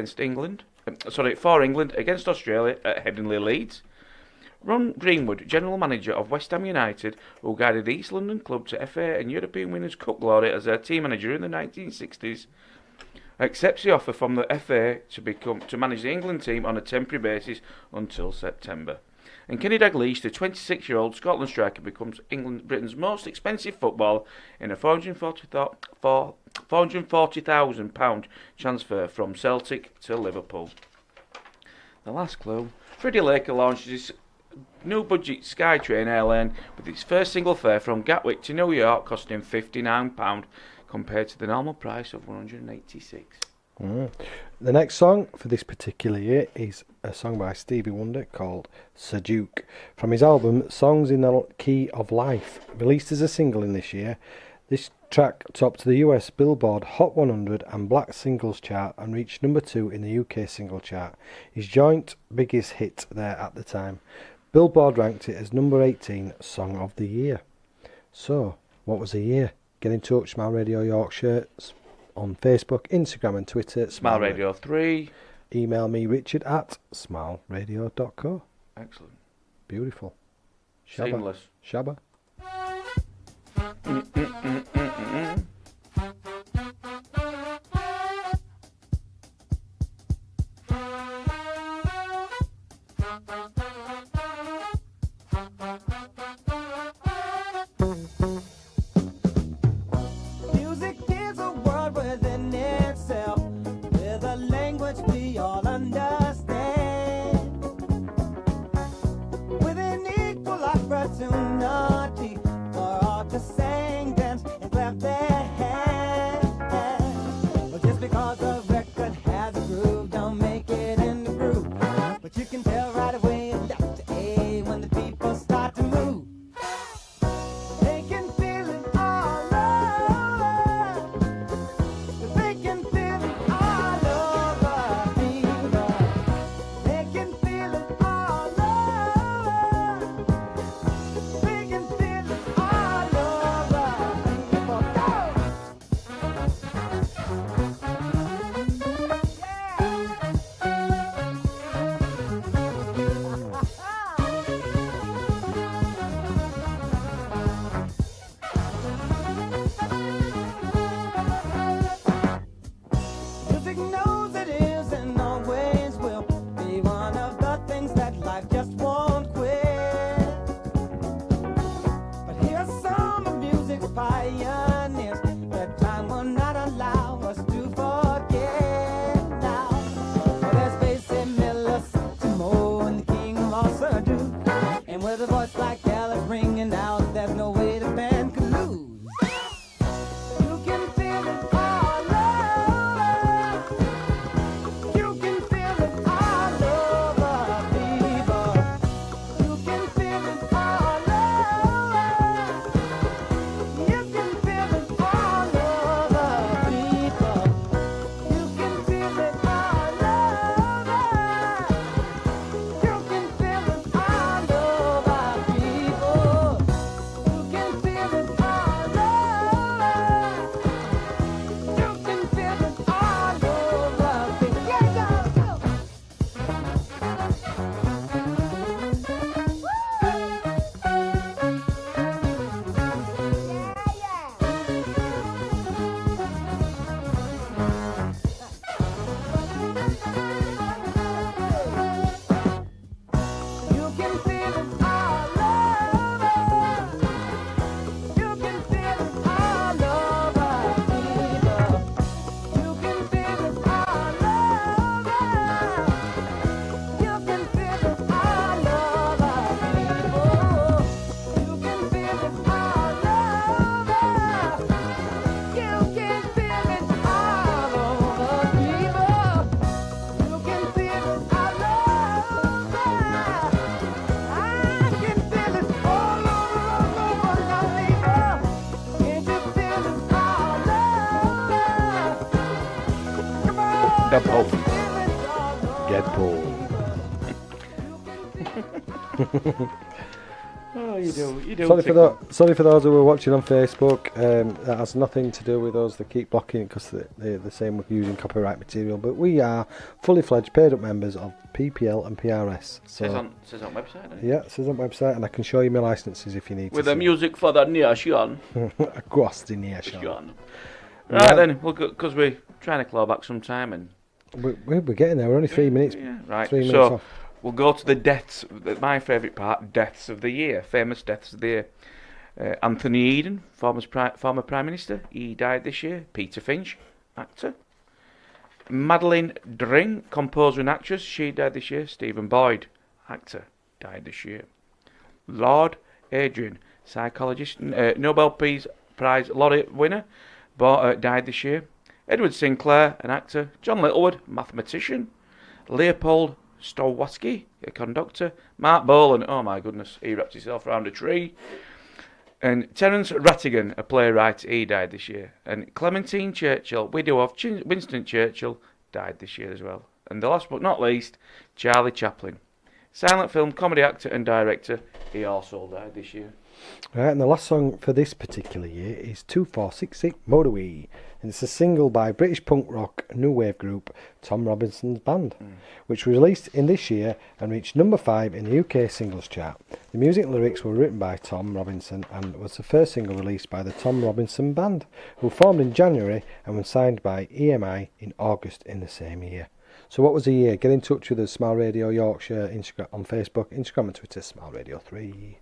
for England against Australia at Headingley Leeds. Ron Greenwood, general manager of West Ham United, who guided the East London club to FA and European Winners' Cup glory as their team manager in the 1960s, accepts the offer from the FA to manage the England team on a temporary basis until September. And Kenny Dalglish, the 26-year-old Scotland striker, becomes Britain's most expensive footballer in a £440,000 transfer from Celtic to Liverpool. The last clue: Freddie Laker launches his new budget SkyTrain airline with its first single fare from Gatwick to New York costing £59 compared to the normal price of £186. The next song for this particular year is a song by Stevie Wonder called Sir Duke from his album Songs in the Key of Life, released as a single in this year. This track topped the US Billboard Hot 100 and Black Singles chart and reached number 2 in the UK single chart, his joint biggest hit there at the time. Billboard ranked it as number 18 Song of the Year. So, what was the year? Get in touch, Smile Radio Yorkshire, on Facebook, Instagram and Twitter. Smile Radio 3. Email me, Richard at smileradio.co. Excellent. Beautiful. Seamless. Shabba. Music is a world within itself, with a language we all understand, with an equal opportunity for all to sing, dance, and clap their hands. But just because the record has a groove, don't make it in the groove. But you can tell right away it's Dr. A when the people start to move. They can feel it all over. They can feel it all over people. They can feel it all over. They can feel it all over people. Music knows it is and always will be one of the things that life just won't quit. But here's some of music's pioneers that time will not allow us to forget now. So there's Basie Miller, Timo, and the king of all Sir Duke. And with a voice like Alice ringing out, there's no way the band can lose. You can feel it all over. You can feel it all over people. You can feel it all over. You can feel it all over people. You can feel it all over. You can feel it all over people. You can feel it Deadpool. Deadpool. Oh, you do. Sorry for those who were watching on Facebook. That has nothing to do with us. They keep blocking it because they're saying we're using copyright material. But we are fully fledged, paid up members of PPL and PRS. So, says on website, doesn't it? yeah, it says on website, and I can show you my licenses if you need. With to the music for the nation. across the nation. Right then, because we're trying to claw back some time and We're getting there. We're only 3 minutes. yeah, right. 3 minutes So off. we'll go to the deaths. My favourite part: deaths of the year, famous deaths of the year. Anthony Eden, former Prime Minister, he died this year. Peter Finch, actor. Madeline Dring, composer and actress, she died this year. Stephen Boyd, actor, died this year. Lord Adrian, psychologist, Nobel Peace Prize laureate winner, died this year. Edward Sinclair, an actor. John Littlewood, mathematician. Leopold Stowatsky, a conductor. Mark Bolan, oh my goodness, he wrapped himself around a tree. And Terence Rattigan, a playwright, he died this year. And Clementine Churchill, widow of Winston Churchill, died this year as well. And the last but not least, Charlie Chaplin, silent film comedy actor and director, he also died this year. Right, and the last song for this particular year is 2466 Motorway, and it's a single by British punk rock new wave group Tom Robinson's band, which was released in this year and reached number 5 in the UK singles chart. The music and lyrics were written by Tom Robinson and was the first single released by the Tom Robinson Band, who formed in January and was signed by EMI in August in the same year. So what was the year? Get in touch with us, Smile Radio Yorkshire, Instagram, on Facebook, Instagram and Twitter, Smile Radio 3.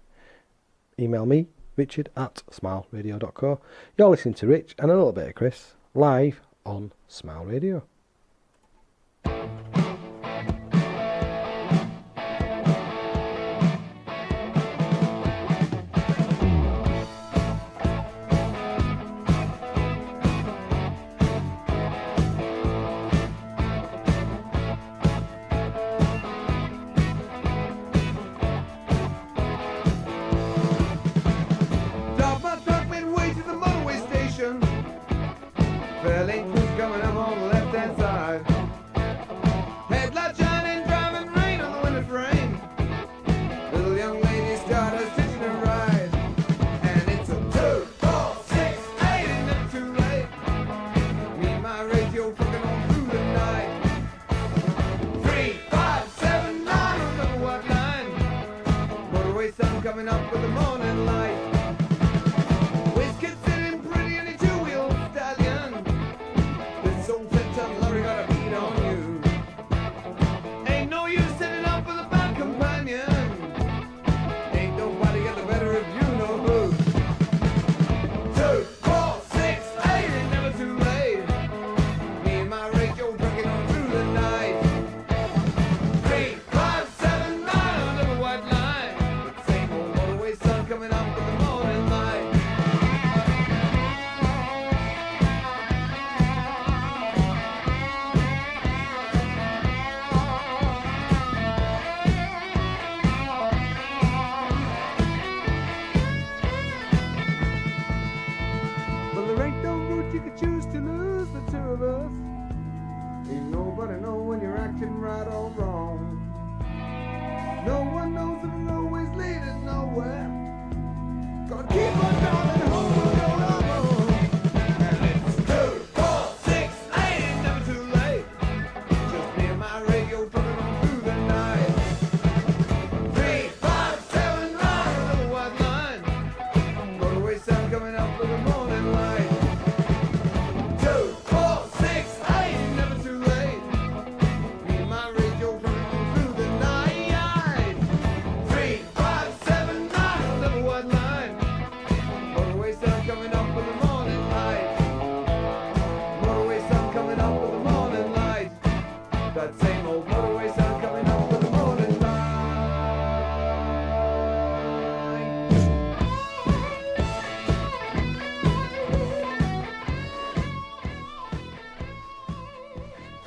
Email me, richard@smileradio.co. You're listening to Rich and a little bit of Chris, live on Smile Radio.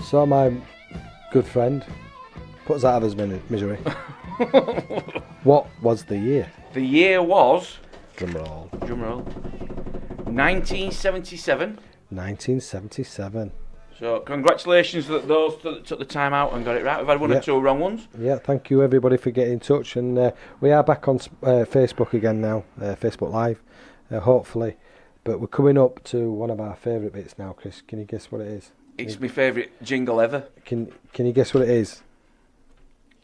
So my good friend puts out of his misery. What was the year? The year was... Drumroll. 1977. 1977. So congratulations to those that took the time out and got it right. We've had one or two wrong ones. Yeah, thank you everybody for getting in touch, and we are back on Facebook again now, Facebook Live, hopefully. But we're coming up to one of our favourite bits now, Chris. Can you guess what it is? It's my favourite jingle ever. Can you guess what it is?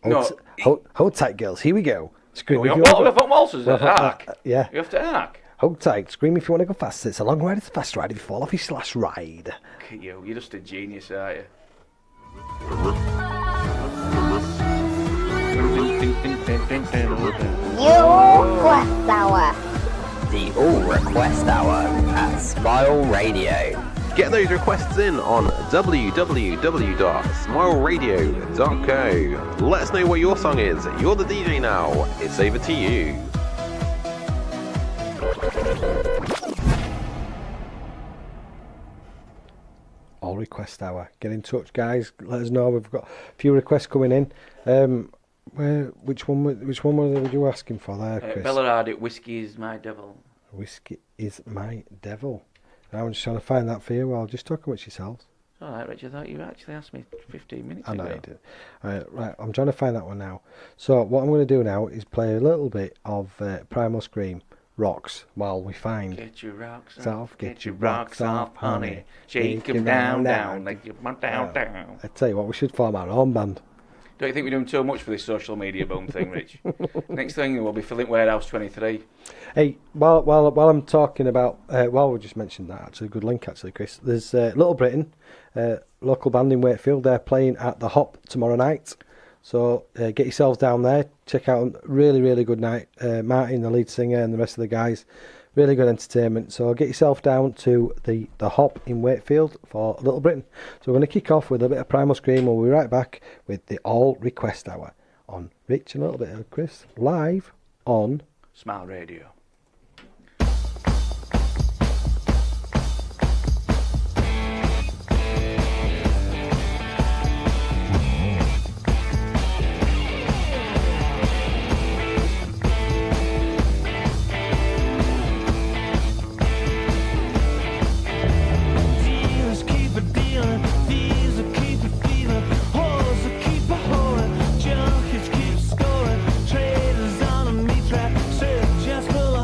No. Hold tight, girls. Here we go. Scream if you What want. waltzes? Arc. Yeah. You have to arc. Hold tight. Scream if you want to go fast. It's a long ride. It's a fast ride. If you fall off your slash ride. Look at you. You're just a genius, aren't you? Request Hour. The All Request Hour at Smile Radio. Get those requests in on www.smileradio.co. Let us know what your song is. You're the DJ now. It's over to you. All Request Hour. Get in touch, guys. Let us know. We've got a few requests coming in. Which one were you asking for there, Chris? Bella Hardy, Whiskey is My Devil. Whiskey is My Devil. I'm just trying to find that for you while just talk amongst yourselves. All right, Rich, I thought you actually asked me 15 minutes I ago. know you did. Right, I'm trying to find that one now. So what I'm going to do now is play a little bit of Primal Scream, Rocks, while we find... Get your rocks off, get your rocks off, honey. Shake 'em down, down, like you want down, down. I tell you what, we should form our own band. Don't you think we're doing too much for this social media boom thing, Rich? Next thing we'll be filling Warehouse 23. Hey, while I'm talking about, we just mentioned that, actually, good link actually, Chris. There's Little Britain, local band in Wakefield. They're playing at the Hop tomorrow night. So get yourselves down there, check out really, really good night. Martin, the lead singer, and the rest of the guys, really good entertainment. So get yourself down to the Hop in Wakefield for Little Britain. So we're going to kick off with a bit of Primal Scream. We'll be right back with the All Request Hour on Rich and a little bit of Chris, live on Smile Radio. Junkies keep scoring, traders on a meat track, just full of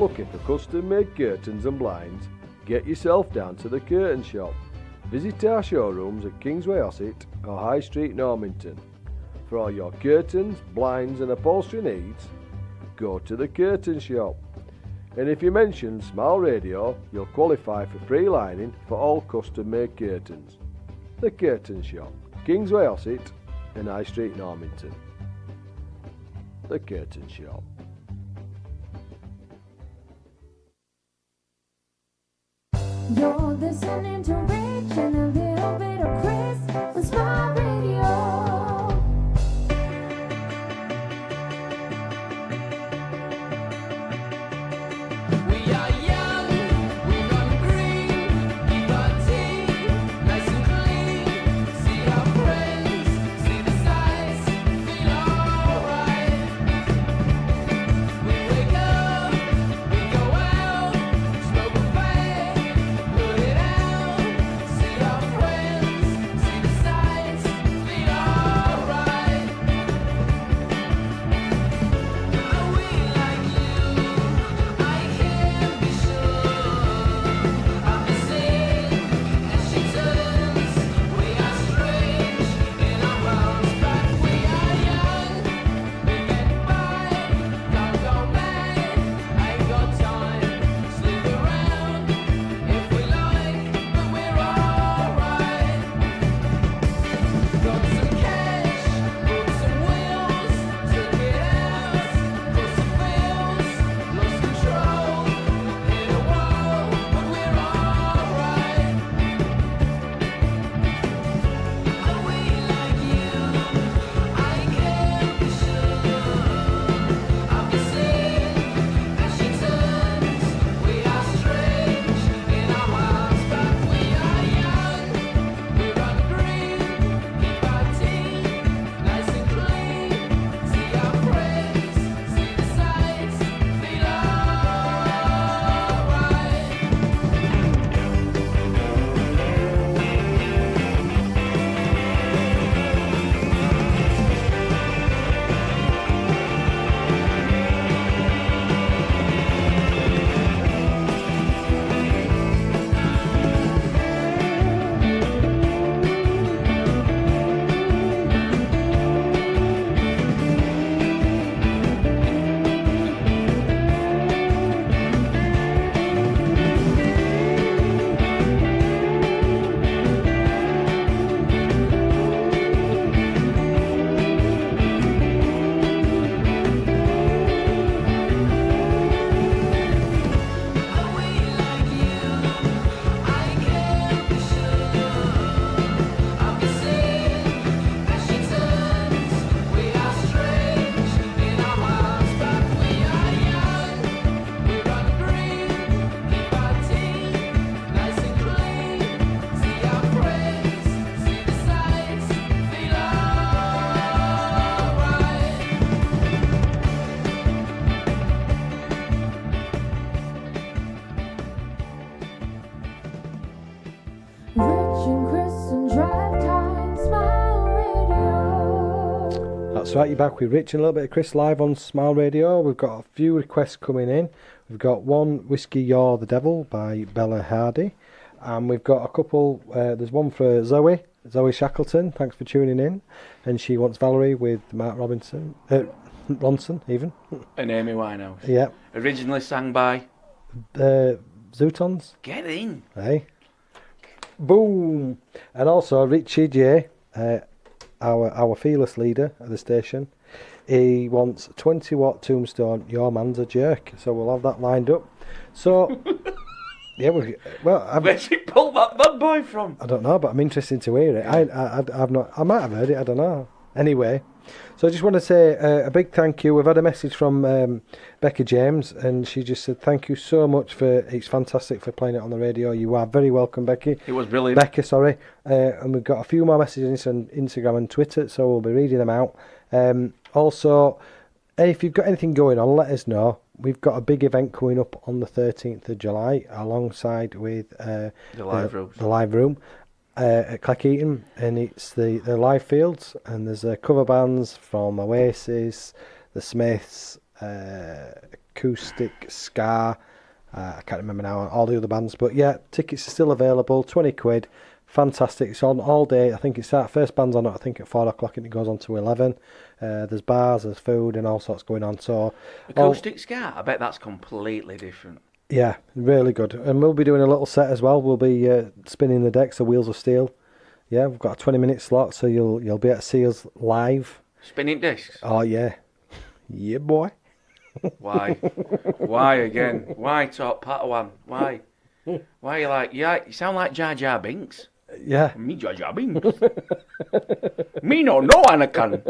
looking for custom-made curtains and blinds, get yourself down to the Curtain Shop. Visit our showrooms at Kingsway Ossett or High Street Normanton. For all your curtains, blinds and upholstery needs, go to the Curtain Shop. And if you mention Smile Radio, you'll qualify for free lining for all custom-made curtains. The Curtain Shop, Kingsway Ossett and High Street Normanton. The Curtain Shop. You're listening to Rich and a little bit of Chris on Smile Radio. We are young, we run green, keep our teeth nice and clean. See our friends, see the sights, feel alright. We wake up, we go out, smoke a fag, put it out. See our friends, see the sights, feel alright. Are we like you? I can't be sure. I've been seeing as she turns. We are strange in our worlds, but we are young. We get by, don't go mad. Ain't got time, sleep around if we like, but we're alright. Got some cash, put some wheels, took it out, put some feels, lost control, hit a wall, but we're alright. Are we like you? I can't be sure. I've been seeing as she turns. We are strange in our worlds, but we are young. We run green, keep our teeth nice and clean. See our friends, see the sights, feel alright. Are we like you? I can't be sure. I've been seeing as she turns. We are strange in our worlds, but we are young. We run green, keep our teeth nice and clean. See our friends, see the sights, feel alright. Rich and Chris and Drive Time, Smile Radio. That's right, you're back with Rich and a little bit of Chris live on Smile Radio. We've got a few requests coming in. We've got one, Whiskey You're the Devil by Bella Hardy. And we've got a couple, there's one for Zoe Shackleton, thanks for tuning in. And she wants Valerie with Mark Ronson even. And Amy Winehouse. Yeah. Originally sang by... Zootons. Get in. Hey. Boom. And also Richie J, our fearless leader of the station. He wants 20-watt Tombstone, Your Man's a Jerk. So we'll have that lined up. So... Yeah, Where's he pulled that bad boy from? I don't know, but I'm interested to hear it. I've not. I might have heard it. I don't know. Anyway, so I just want to say a big thank you. We've had a message from Becca James, and she just said thank you so much for. It's fantastic for playing it on the radio. You are very welcome, Becky. It was brilliant. Becca, sorry. And we've got a few more messages on Instagram and Twitter, so we'll be reading them out. Also, if you've got anything going on, let us know. We've got a big event coming up on the 13th of July alongside with the live room at Cleckheaton, and it's the live fields, and there's cover bands from Oasis, the Smiths, Acoustic, Ska. I can't remember now all the other bands, but yeah, tickets are still available. 20 quid. Fantastic. It's on all day. I think it's that first band's on, I think, at 4 o'clock, and it goes on to 11. There's bars, there's food, and all sorts going on. So Acoustic Ska, I bet that's completely different. Yeah, really good. And we'll be doing a little set as well. We'll be spinning the decks, the Wheels of Steel. Yeah, we've got a 20-minute slot, so you'll be able to see us live. Spinning discs? Oh, yeah. Yeah, boy. Why? Why again? Why Top Padawan? Why? Why are you like, yeah, you sound like Jar Jar Binks. Yeah. Me Jar Jar Binks. Me no know Anakin.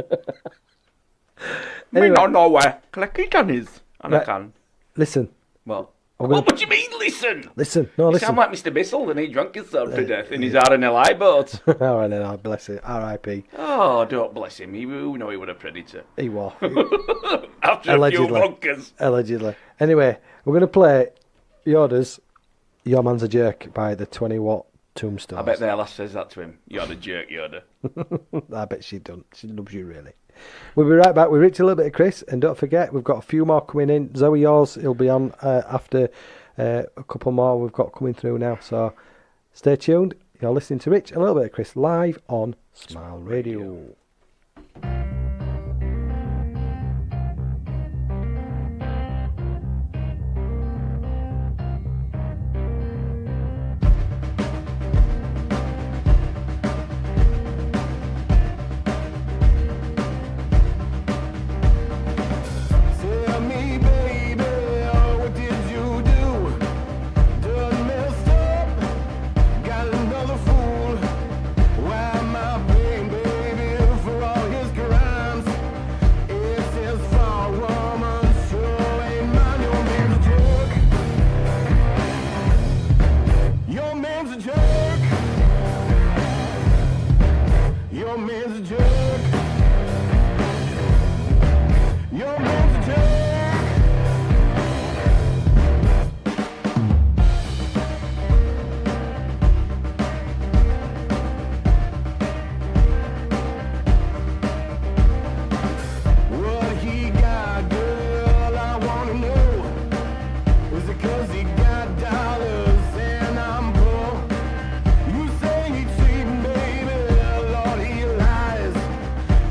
Me no know where Clackican is. Anakin. Right. Listen. What? What do you mean, listen? Listen. No, you listen. sound like Mr. Bissell and he drunk himself to death in his RNLI boat. RNLI, bless it. R.I.P. Oh, don't bless him. We know he was a predator. He was. After Allegedly. a few vodkas. Allegedly. Anyway, we're going to play Yoda's Your Man's a Jerk by the 20-watt Tombstones. I bet their lass says that to him. You're the jerk, Yoda. I bet she don't. She loves you, really. We'll be right back. We reached a little bit of Chris, and don't forget, we've got a few more coming in. Zoe, yours, he'll be on after a couple more we've got coming through now. So stay tuned. You're listening to Rich, a little bit of Chris, live on Smile Radio. Tell me, baby, what did you do? Done messed up, got another fool. Why am I paying, baby, for all his crimes? It's his fault, woman, sure ain't mine. Your man's a jerk. Your man's a jerk. Your man's a jerk. Your man's a jerk. What he got, girl, I wanna know. Is it 'cause he got dollars and I'm poor? You say he cheating, baby, Lord, he lies.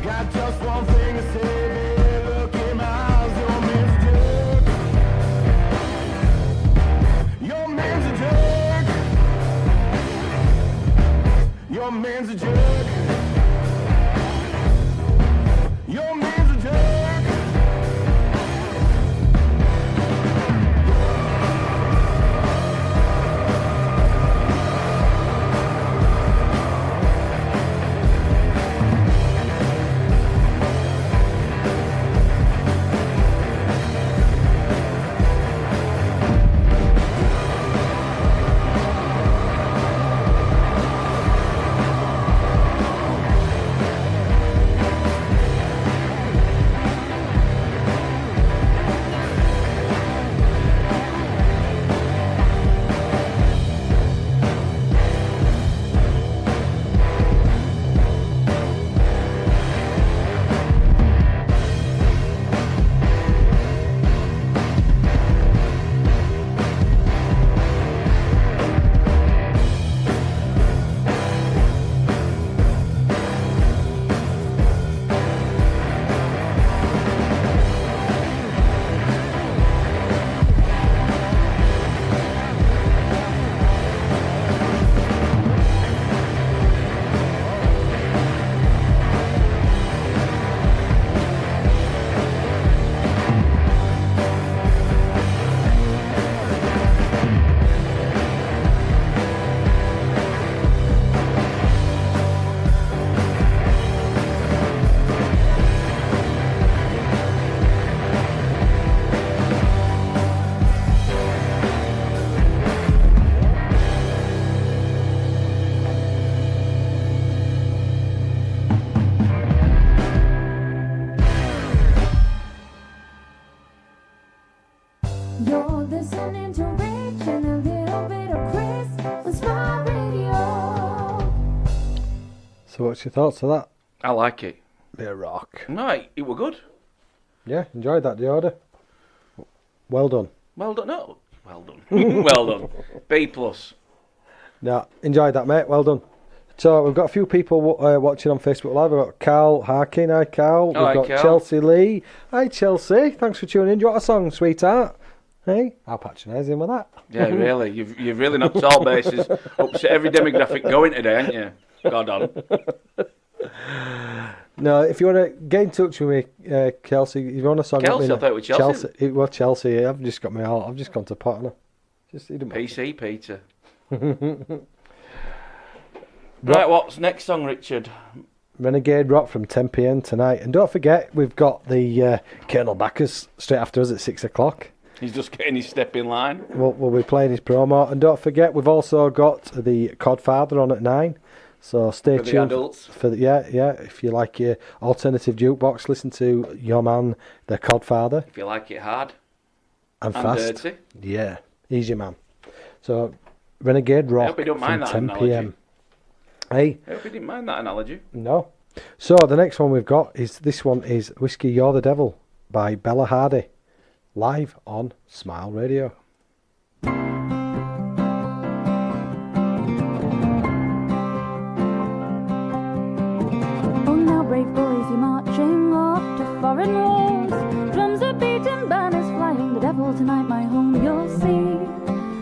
Got just one thing to say, baby, look in my eyes. Your man's a jerk. Your man's a jerk. Your man's a jerk. Your man's a jerk. You're listening to Rich and a little bit of Chris on Smile Radio. So what's your thoughts of that? I like it. Bit of rock. No, it were good. Yeah, enjoyed that, Yoda. Well done. Well done. No. Well done. Well done. B+. No, enjoyed that, mate. Well done. So we've got a few people watching on Facebook Live. We've got Carl Harkin. Hi, Carl. We've Hi, got Carl. Chelsea Lee. Hi, Chelsea. Thanks for tuning in. Do you want a song, sweetheart? Hey, how patronising with that? Yeah, really. You've really knocked all bases. Upset every demographic going today, haven't you? God on. No, if you want to get in touch with me, Kelsey, if you want a song... Kelsey, I thought it was Chelsea. It was Chelsea. I've just got I've just gone to Potter. PC Peter. Right, what's next song, Richard? Renegade Rock from 10 p.m. tonight. And don't forget, we've got the Colonel Bacchus straight after us at 6 o'clock. He's just getting his step in line. We'll be playing his promo. And don't forget, we've also got the Codfather on at 9. So stay tuned. For the adults. Yeah. If you like your alternative jukebox, listen to your man, the Codfather. If you like it hard and fast. Dirty. Yeah, he's your man. So Renegade Rock I hope you don't from mind that 10 analogy. p.m. Hey. I hope you didn't mind that analogy. No. So the next one we've got is Whiskey You're the Devil by Bella Hardy, live on Smile Radio. Oh, now brave boys, you're marching off to foreign wars. Drums are beating, banners flying. The devil tonight, my home you'll see.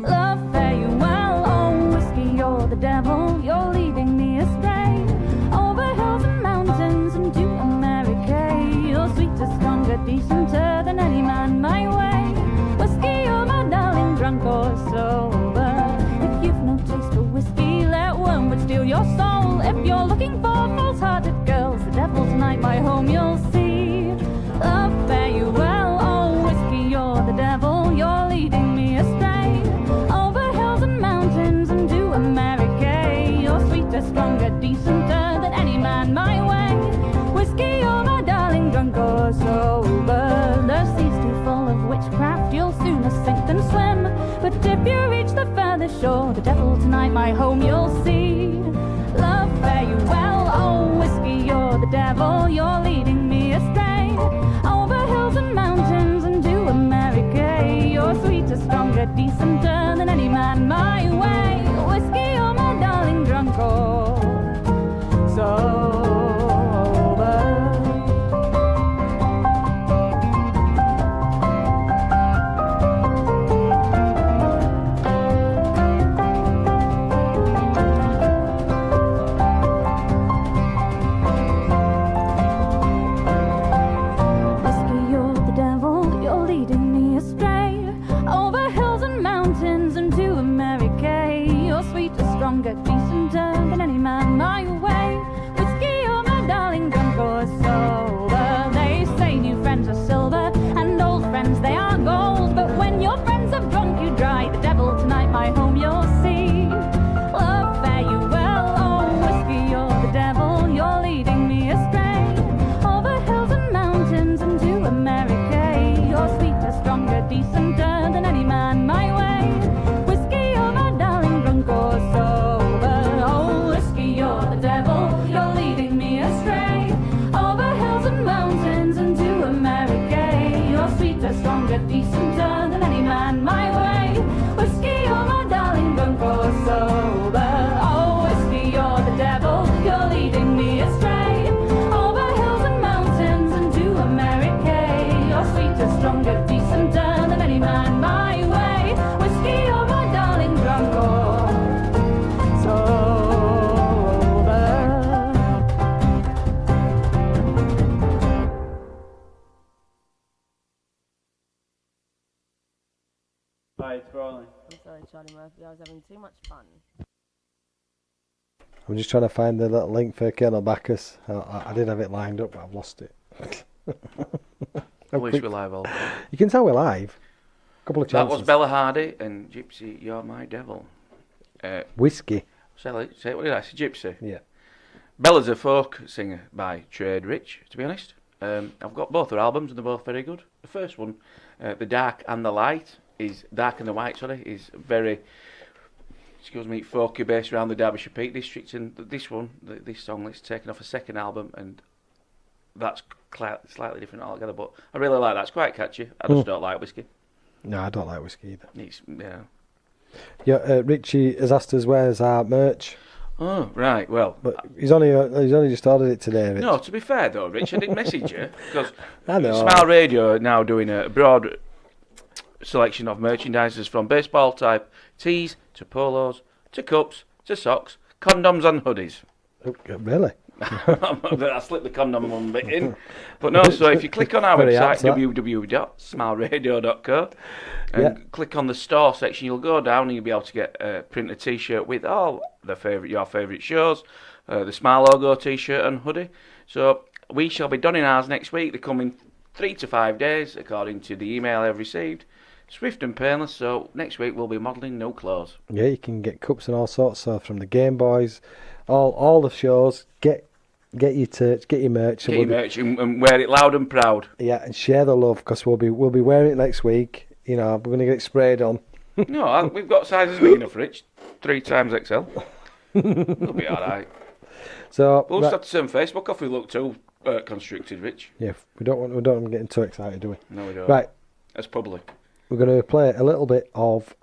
Love, fare you well. Oh, whiskey, you're the devil. You're leading me astray. Over hills and mountains and to America. You're sweeter, stronger, decenter than any man my way. Whiskey, you're my darling, drunk or sober. If you've no taste for whiskey, let wormwood steal your soul. If you're looking for false-hearted girls, the devil tonight, my home you'll see. Love, fare you well. Oh, whiskey, you're the devil. You're leading me astray. Over hills and mountains and to America. You're sweeter, stronger, decenter than any man my way. Whiskey, you're my darling, drunk or sober. The sea's too full of witchcraft, you'll sooner sink than swim. But if you reach the furthest shore, the devil tonight, my home you'll see. Love, fare you well. Oh, whiskey, you're the devil. You're leading me astray. Over hills and mountains and to America. You're sweeter, stronger, decenter than any man my way. Whiskey, you're my darling, drunk or sober. Whiskey, you're the devil. You're leading me astray. Over hills and mountains and to America. You're sweeter, stronger, decenter than any man my way. Whiskey, you're my darling, drunk or sober. They say new friends are silver and old friends they are gold. But when your friends have drunk you dry, the devil tonight, my home you'll see. Love, fare you well. Oh, whiskey, you're the devil. You're leading me astray. Over hills and mountains and to America. You're sweeter, stronger, decenter than any man my way. Whiskey, you're my darling, drunk or sober. Oh, whiskey, you're the devil. You're leading me astray. Over hills and mountains and to America. You're sweeter, stronger, decenter than any man my way. Whiskey, you're my darling, drunk or sober. Oh, whiskey, you're the devil. You're leading me astray. Over hills and mountains and to America. You're sweeter, stronger, decenter than any man my way. Whiskey, you're my darling, drunk or sober. Hi, it's rolling. I'm sorry, Charlie Murphy. I was having too much fun. I'm just trying to find the little link for Colonel Bacchus. I did have it lined up, but I've lost it. I wish we're live all. You can tell we're live. Couple of chances. That was Bella Hardy and Gypsy, You're My Devil. Whiskey. Say what did I say? Gypsy. Yeah. Bella's a folk singer by trade, Rich, to be honest. I've got both her albums and they're both very good. The first one, The Dark and the Light, is very, folky based around the Derbyshire Peak District. And this one, this song, it's taken off a second album and that's slightly different altogether. But I really like that. It's quite catchy. I just don't like whiskey. No, I don't like whiskey either. It's, yeah. Yeah, Richie has asked us where's our merch, Oh, right, well. but he's only just ordered it today. Rich. No, to be fair though, Rich, I did message you because I know. Smile Radio are now doing a broad selection of merchandises from baseball type tees to polos to cups to socks, condoms and hoodies. Oh, really? I slipped the condom one bit in. But no, so if you click on our Very website, apt, that. www.smileradio.co, and click on the store section, you'll go down and you'll be able to get a printed t-shirt with all your favourite shows, the Smile logo t-shirt and hoodie. So we shall be donning ours next week. They come in 3 to 5 days, according to the email I've received. Swift and painless, so next week we'll be modelling no clothes. Yeah, you can get cups and all sorts. So from the Game Boys, all the shows, get your merch. Get your merch and wear it loud and proud. Yeah, and share the love because we'll be wearing it next week. You know, we're going to get it sprayed on. No, we've got sizes big enough, Rich. 3 times XL. It'll be all right. So We'll just have to turn Facebook off. We look too constricted, Rich. Yeah, we don't want them getting too excited, do we? No, we don't. Right, That's public. we're going to play a little bit of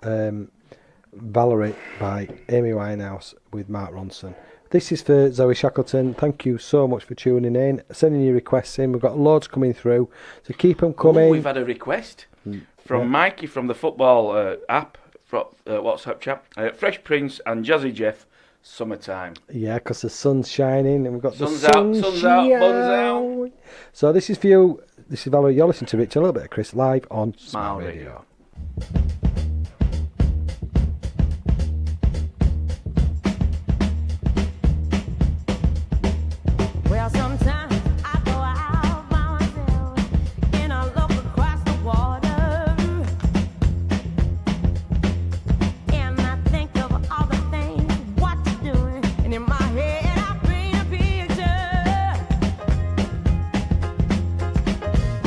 Valerie by Amy Winehouse with Mark Ronson. This is for Zoe Shackleton. Thank you so much for tuning in, sending your requests in. We've got loads coming through, so keep them coming. Oh, we've had a request from Mikey from the football app, from WhatsApp chat. Fresh Prince and Jazzy Jeff, Summertime. Yeah, because the sun's shining and we've got Sun's the out, sun's out, buns out. So this is for you. This is Valerie. You're listening to Rich, a little bit of Chris, live on Smile Radio. Well, sometimes I go out by myself and I look across the water, and I think of all the things what you're doing, and in my head I paint a picture.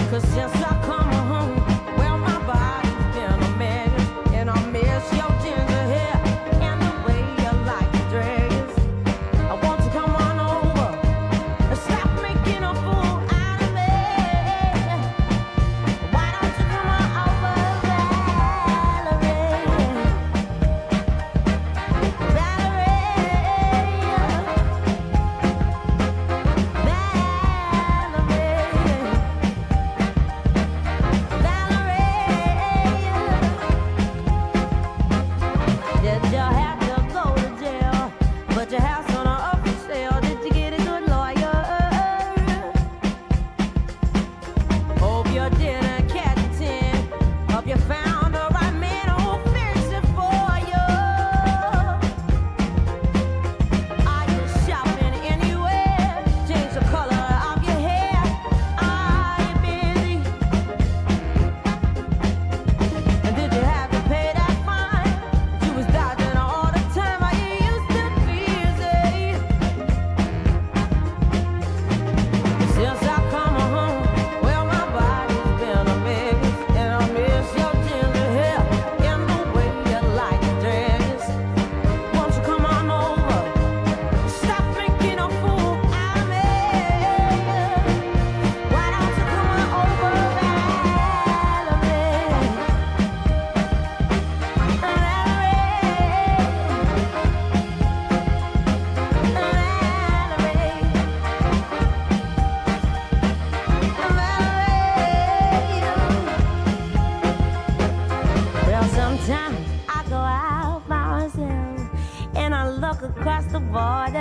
'Cause since I come home, well, my body's been a mess, and I miss your ginger hair and the way you like your dress. I want to come on over. Stop making a fool out of me. Why don't you come on over, Valerie? Did you have to go to jail? But your house on up for sale. Did you get a good lawyer? Hope you didn't catch a 10. Hope you found the right man who'll fix it for you. Are you shopping anywhere? Change the color of your hair. Are you busy? And did you have to pay that fine? You was dodging all the time. Are you used to busy? Since I come home, well, my body's been a mess, and I miss your ginger hair and the way you like your dress. Won't you come on over? Stop making a fool out of me. Why don't you come on over, Well, sometimes I go out by myself and I look across the water,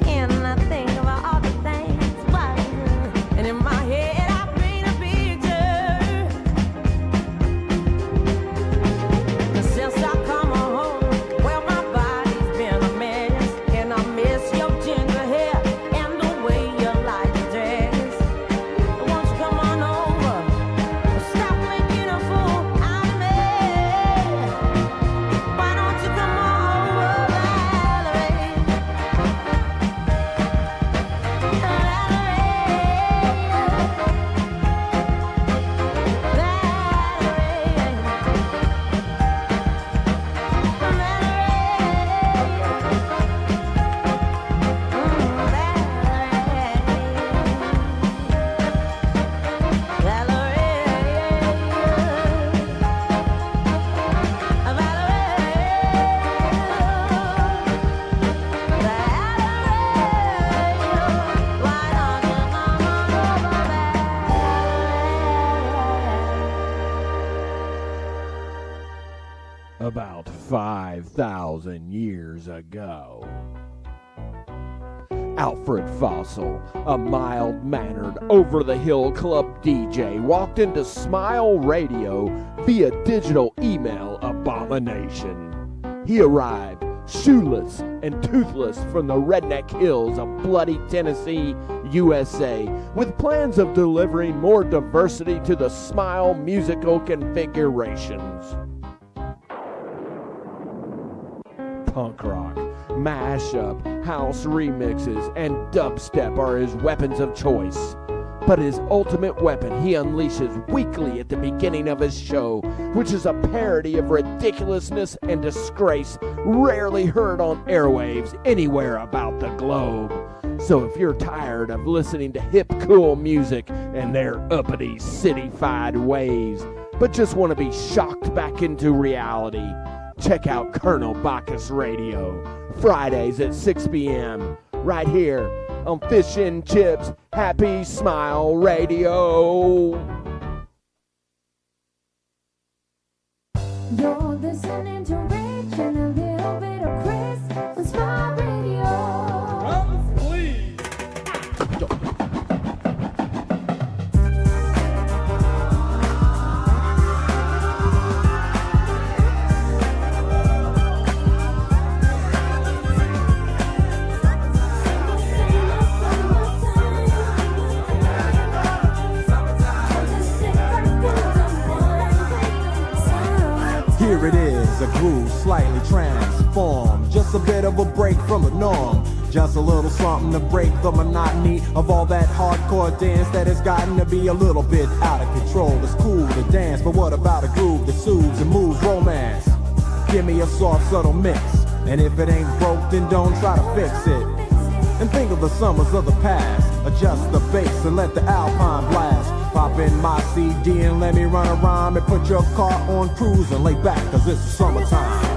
and I think about all the things what you do, and in my head I paint a picture. Since I come home, well, my body's been a mess, and I miss your ginger hair and the way you like your dress. Won't you come on over? Stop making a fool out of me. Why don't you come on over, about 5,000 years ago. Alfred Fossil, a mild-mannered, over-the-hill club DJ, walked into Smile Radio via digital email abomination. He arrived shoeless and toothless from the redneck hills of bloody Tennessee, USA, with plans of delivering more diversity to the Smile musical configurations. Punk rock, mashup, house remixes, and dubstep are his weapons of choice. But his ultimate weapon he unleashes weekly at the beginning of his show, which is a parody of ridiculousness and disgrace rarely heard on airwaves anywhere about the globe. So if you're tired of listening to hip cool music and their uppity city-fied ways, but just want to be shocked back into reality, check out Colonel Bacchus Radio, Fridays at 6 p.m., right here on Fish and Chips Happy Smile Radio. You're listening to Rich and a little bit of Chris on Smile Radio. Please. Here it is, a groove slightly transformed. Just a bit of a break from the norm. Just a little something to break the monotony of all that hardcore dance that has gotten to be a little bit out of control. It's cool to dance, but what about a groove that soothes and moves romance? Give me a soft, subtle mix, and if it ain't broke, then don't try to fix it. And think of the summers of the past. Adjust the bass and let the Alpine blast. Pop in my CD and let me run a rhyme and put your car on cruise and lay back, cause it's summertime.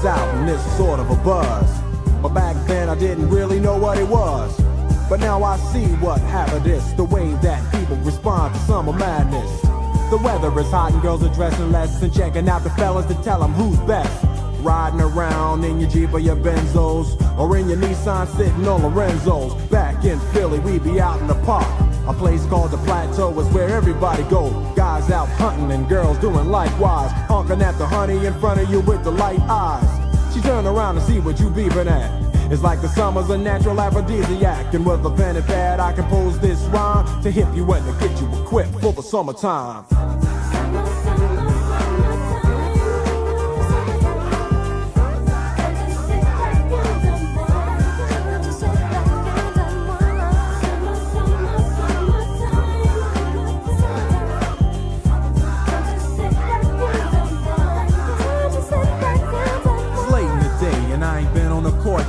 Out and it's sort of a buzz, but back then I didn't really know what it was. But now I see what happened is the way that people respond to summer madness. The weather is hot and girls are dressing less and checking out the fellas to tell them who's best. Riding around in your Jeep or your Benzos, or in your Nissan sitting on Lorenzo's. Back in Philly we be out in the park. A place called the Plateau is where everybody go. Guys out hunting and girls doing likewise. Honking at the honey in front of you with the light eyes. She turn around to see what you beeping at. It's like the summer's a natural aphrodisiac. And with a pen and pad I compose this rhyme to hip you and to get you equipped for the summertime.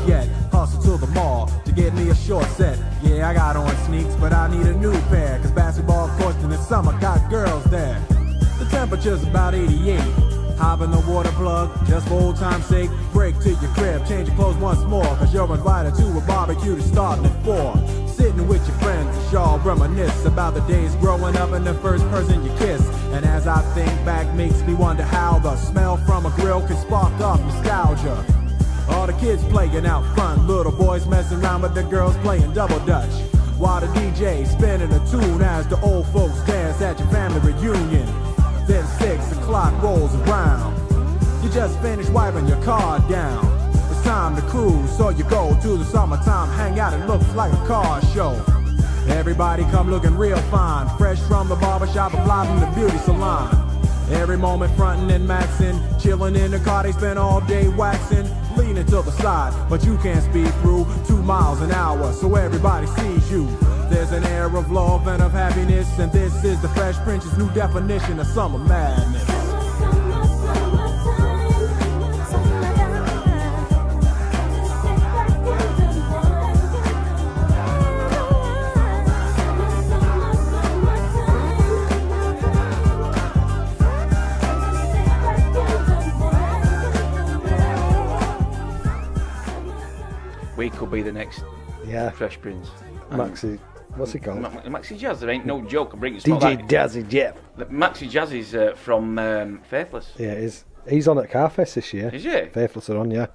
Yet, hustle to the mall to get me a short set. Yeah, I got on sneaks, but I need a new pair, cause basketball courts in the summer got girls there. The temperature's about 88. Hop in the water plug, just for old time's sake. Break to your crib, change your clothes once more, cause you're invited to a barbecue that's starting at 4. Sitting with your friends, y'all reminisce about the days growing up and the first person you kiss. And as I think back, makes me wonder how the smell from a grill can spark up nostalgia. All the kids playing out front, little boys messing around with the girls playing double dutch. While the DJ spinning a tune as the old folks dance at your family reunion. Then 6 o'clock rolls around. You just finished wiping your car down. It's time to cruise, so you go to the summertime hangout. It looks like a car show. Everybody come looking real fine, fresh from the barbershop and fly from the beauty salon. Every moment frontin' and maxin', chillin' in the car, they spend all day waxin', leaning to the side, but you can't speed through 2 miles an hour, so everybody sees you. There's an air of love and of happiness, and this is the Fresh Prince's new definition of summer madness. we could be the next Fresh Prince. Maxi, what's he called? Maxi Jazz. There ain't no joke. I'm bringing stuff DJ Jazzy Jeff. Maxi Jazz is from Faithless. Yeah, he's on at Carfest this year. Is he? Faithless are on, yeah.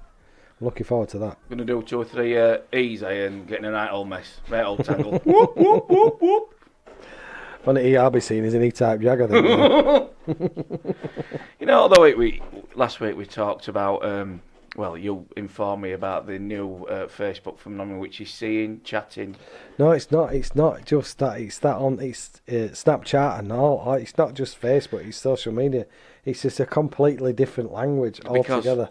I'm looking forward to that. Going to do 2 or 3 E's and getting a right old mess. Right old tangle. Whoop, whoop, whoop, whoop. Only I'll be seen is an E-Type Jag, I think. You know, although last week we talked about, you informed me about the new Facebook phenomenon, which is seeing, chatting. No, it's not. It's not just that. It's that on. It's Snapchat and all. It's not just Facebook. It's social media. It's just a completely different language altogether.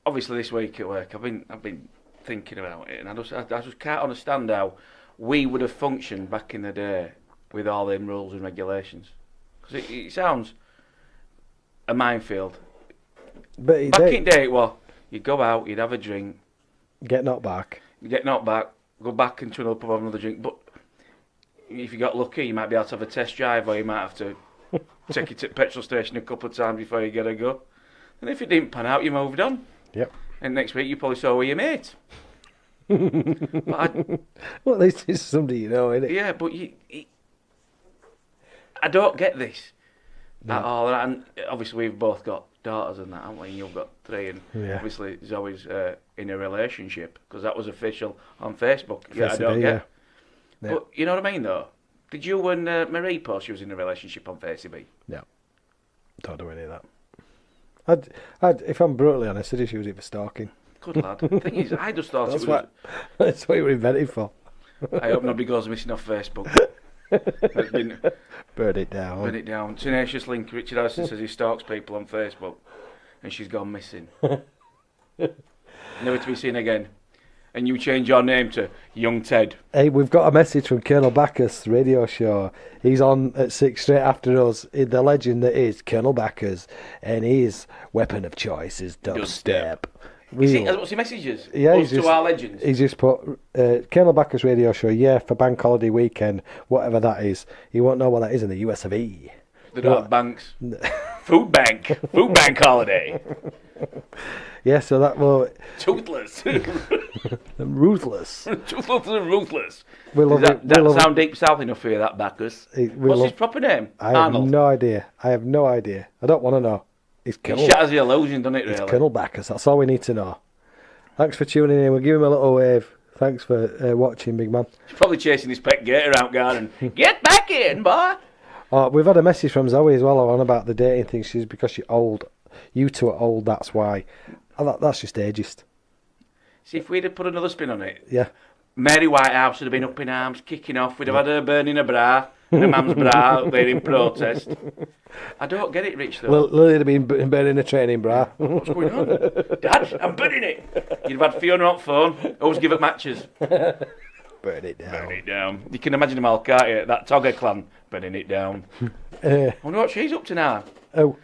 Obviously, this week at work, I've been thinking about it, and I just can't understand how we would have functioned back in the day with all them rules and regulations. Because it sounds a minefield. But back in the day, you'd go out, you'd have a drink, get knocked back, go back into another pub, have another drink. But if you got lucky, you might be able to have a test drive, or you might have to take it to the petrol station a couple of times before you get a go. And if it didn't pan out, you moved on. Yep. And next week you probably saw with your mate. Well, at least it's somebody you know, isn't it? Yeah, but I don't get this at all. And obviously we've both got daughters and that, haven't we? And you've got 3, and obviously Zoe's in a relationship, because that was official on Facebook. Yeah, I don't get. Yeah. But you know what I mean, though? Did you and Marie post she was in a relationship on Facebook? No. Don't do any of that. If I'm brutally honest, I'd just use it for stalking. Good lad. The thing is, I just thought that's what you were invented for. I hope nobody goes missing off Facebook. Burn it down. Burn it down. Tenacious link. Richard Harrison says he stalks people on Facebook, and she's gone missing. Never to be seen again. And you change your name to Young Ted. Hey, we've got a message from Colonel Bacchus radio show. He's on at 6 straight after us. The legend that is Colonel Bacchus, and his weapon of choice is dubstep. What's your messages? Yeah, he's just, to our legends. He's just put Colonel Bacchus radio show. For bank holiday weekend, whatever that is. He won't know what that is in the US of E. They don't have banks. Food bank holiday. Yeah, so that will... Toothless. Ruthless. Toothless and ruthless. Does that sound deep south enough for you, that Bacchus? What's his proper name? Arnold? I have no idea. I don't want to know. It's Colonel. It shatters the illusion, doesn't it, really? It's Colonel Bacchus. That's all we need to know. Thanks for tuning in. We'll give him a little wave. Thanks for watching, big man. He's probably chasing his pet gator out garden. Get back in, boy! Oh, we've had a message from Zoe as well on about the dating thing. She's because you're old. You two are old, that's why. That's just ageist. See, if we'd have put another spin on it, yeah, Mary Whitehouse would have been up in arms, kicking off. We'd have had her burning a bra, and a man's bra up there in protest. I don't get it, Rich, though. Lily'd have been burning a training bra. What's going on? Dad, I'm burning it. You'd have had Fiona on phone. Always give it matches. Burn it down. Burn it down. You can imagine them all, can't you? That Togger clan burning it down. I wonder what she's up to now. Oh.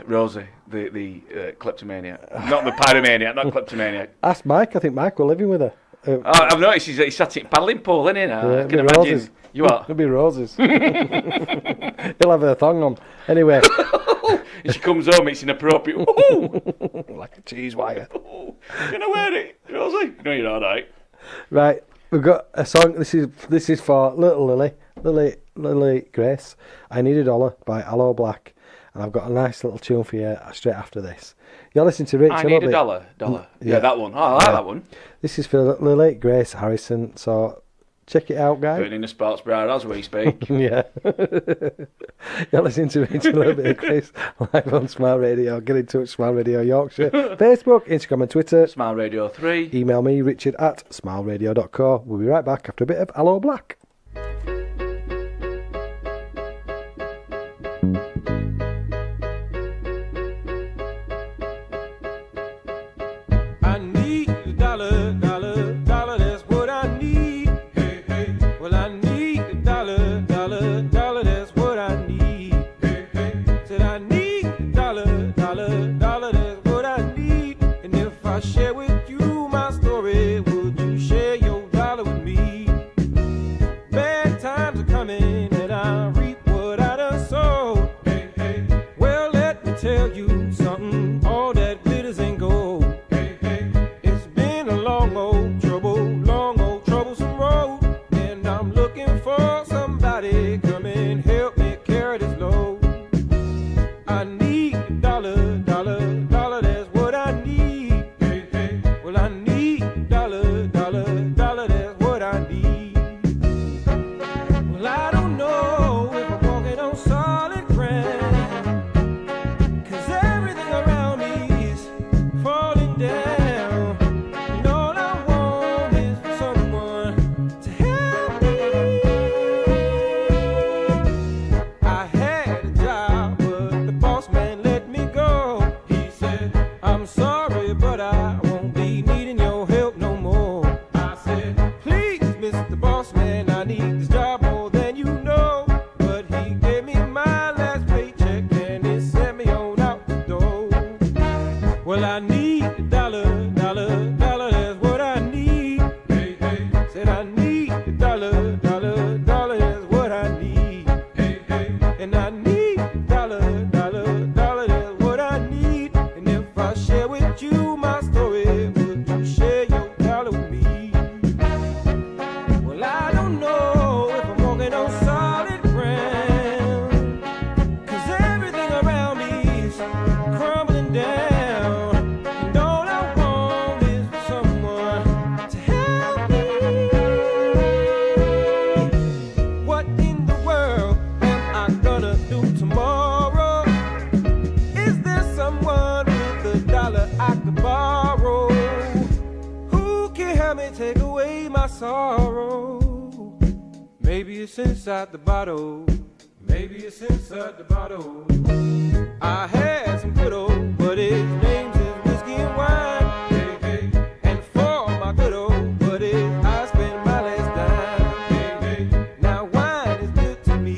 Rosie, the kleptomaniac. Not the pyromaniac, not kleptomaniac. Ask Mike. I think Mike will living with her. I've noticed he's sat in paddling pool, isn't he? Yeah, I can imagine. Roses. You what? It'll be roses. He'll have her thong on. Anyway. She comes home, it's inappropriate. Like a cheese wire. Can I wear it, Rosie? No, you're all right. Right, we've got a song. This is for little Lily Grace. I Need $1 by Aloe Black. And I've got a nice little tune for you straight after this. You're listening to Rich. I Need $1. Yeah, that one. Oh, I like that one. This is for Lily Grace Harrison. So check it out, guys. Putting in the sports bra as we speak. Yeah. You're listening to Rich a little bit of Chris live on Smile Radio. Get in touch, Smile Radio Yorkshire. Facebook, Instagram and Twitter. Smile Radio 3. Email me, richard@smileradio.co. We'll be right back after a bit of Aloe Black. I need a dollar, dollar, dollar, that's what I need. Hey, hey. Well, I need a dollar, dollar, dollar, that's what I need. Hey, hey. Said I need a dollar, dollar, dollar, that's what I need. And if I share with you my story, would you share your dollar with me? Bad times are coming and I reap what I done sowed. Hey, hey. Well, let me tell you something, all that glitters ain't gold. dollar, dollar, dollar, that's what I need. Hey, hey. Well, I need dollar, dollar, dollar, that's what I need. Well, I don't know if I'm walking on solid ground, 'cause everything around me is falling down. And all I want is for someone to help me. I had a job, but the boss man let me go. He said, I'm sorry, but I won't be needing your help no more. I said, please, Mr. Boss Man, I need this job more than you know. But he gave me my last paycheck and he sent me on out the door. Well, I need a dollar, dollar, dollar, that's what I need. Hey, hey. Said I need a dollar, dollar, dollar, that's what I need. Hey, hey. And I need a dollar, dollar, dollar, that's what I need. And if I share with you my story, would you share your dollar with me? Well, I don't know if I'm walking on solid ground, 'cause everything around me is crumbling down. And all I want is for someone to help me. What in the world am I gonna do tomorrow? Is there someone with a dollar I could borrow? Who can help me take away my sorrow? Maybe it's inside the bottle. Maybe it's inside the bottle. I had some good old, but his name's is whiskey and wine. Hey, hey. And for my good old buddy, I spent my last dime. Hey, hey. Now wine is good to me.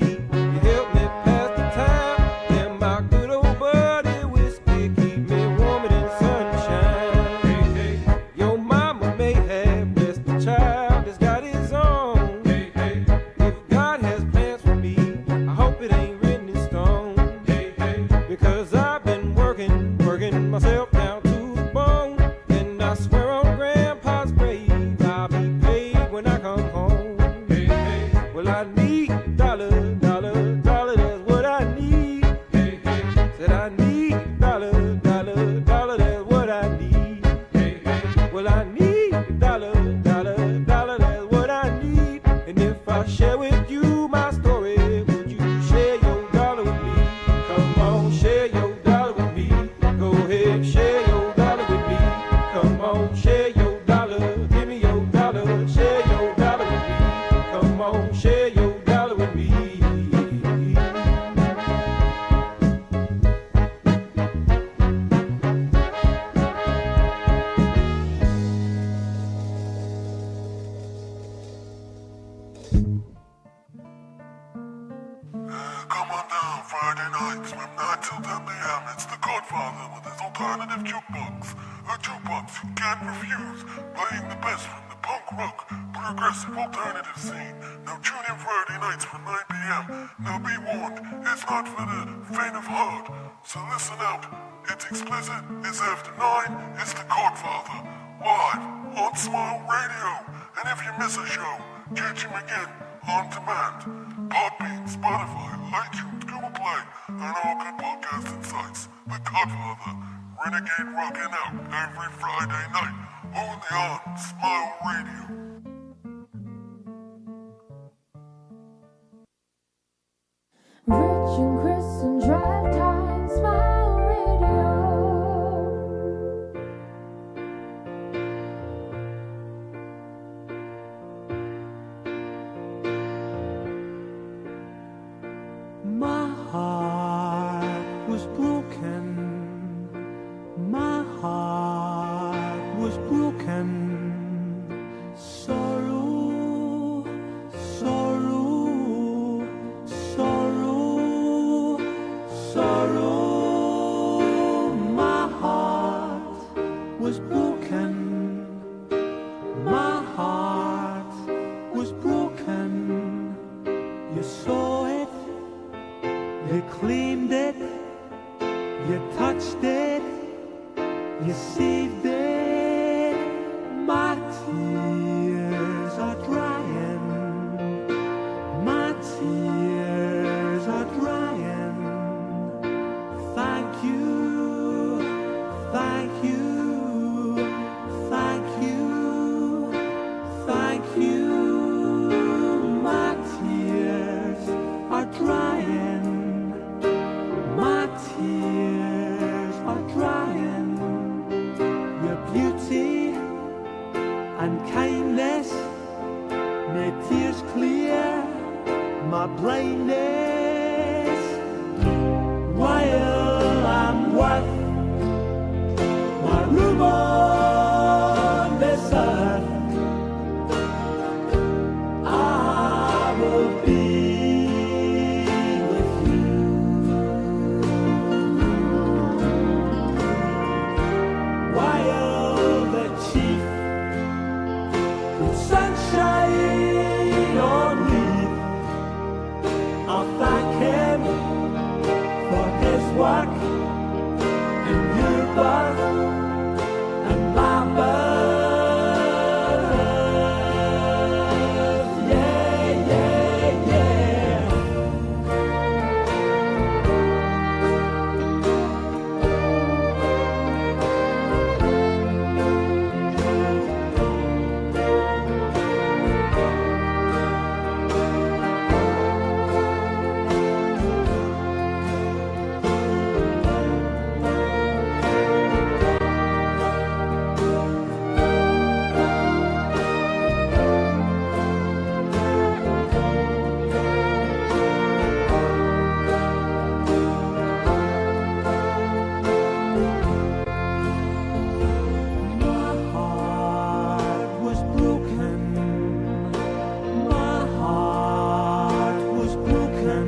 You help me pass the time. And my good old buddy, whiskey keep me warmer than sunshine. Hey, hey. Your mama may have blessed the child that's got his own. Hey, hey. If God has plans for me, I hope it ain't written in stone. Hey, hey. Because I've been working, working myself down to the bone. And I swear on Grandpa's grave, I'll be paid when I come home. Hey, hey. Well, I need a dollar, dollar, dollar, that's what I need. Hey, hey. Said I need a dollar, dollar, dollar, that's what I need. Hey, hey. Well, I need a dollar, dollar, dollar, that's what I need. And if I share with you my story, would you share your dollar with me? Come on, share your dollar with me. Go ahead, share your dollar with me. Come on, share your dollar. Give me your dollar. Share your dollar with me. Come on, share your dollar with me. Come on down Friday nights from 9 till 10 p.m. It's the Godfather with his alternative jukebox. A jukebox you can't refuse, playing the best from the punk rock, progressive alternative scene. Now tune in Friday nights from 9 p.m. Now be warned, it's not for the faint of heart. So listen out, it's explicit, it's after 9, it's the Godfather, live on Smile Radio. And if you miss a show, catch him again on demand. Podbean, Spotify, iTunes, Google Play, and all good podcasting sites. The Godfather, Renegade rocking out every Friday night, only on Smile Radio. Rich and Chris and Drive Time, Smile Radio. My heart was broken. My heart was broken. Sorrow, sorrow, sorrow, sorrow. My heart was broken. My heart was broken. You saw it. You cleaned it, you touched it, you saved it. My tears are drying, my tears are drying. Thank you thank you, thank you, thank you. My tears are drying, my tears are drying. Your beauty and kindness made tears clear my blindness. While I'm worth my room on this earth, I will be with you. While the chief puts sunshine on me, I'll thank him for his work in your birth and my birth. Yeah, yeah, yeah. My heart was broken. My heart was broken.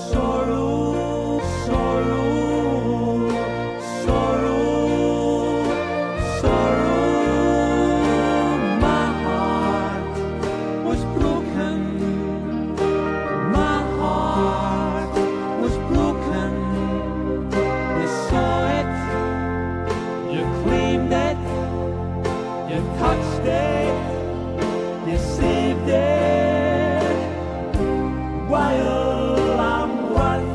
Sorrow, sorrow, sorrow, sorrow. My heart was broken. My heart was broken. You saw it. You claimed it, you touched it, you saved it. While I'm worth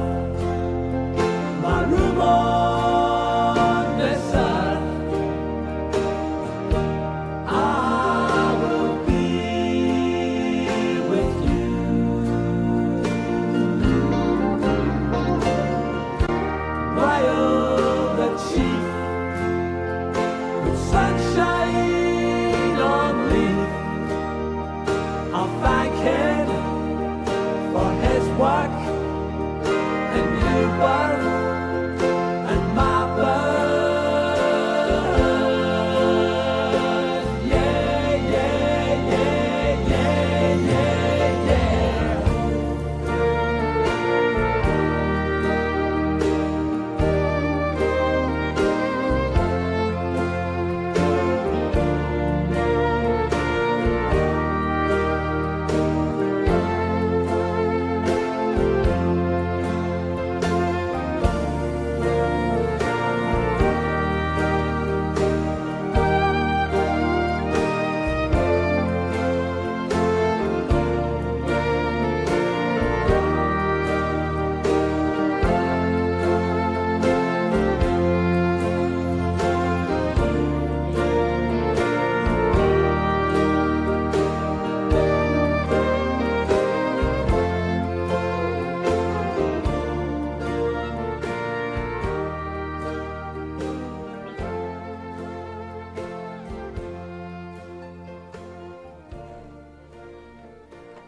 my room on this earth, I will be with you. While the chief with sunshine on leaf, I'll thank him for his work in your birth and my birth. Yeah, yeah, yeah, yeah, yeah, yeah.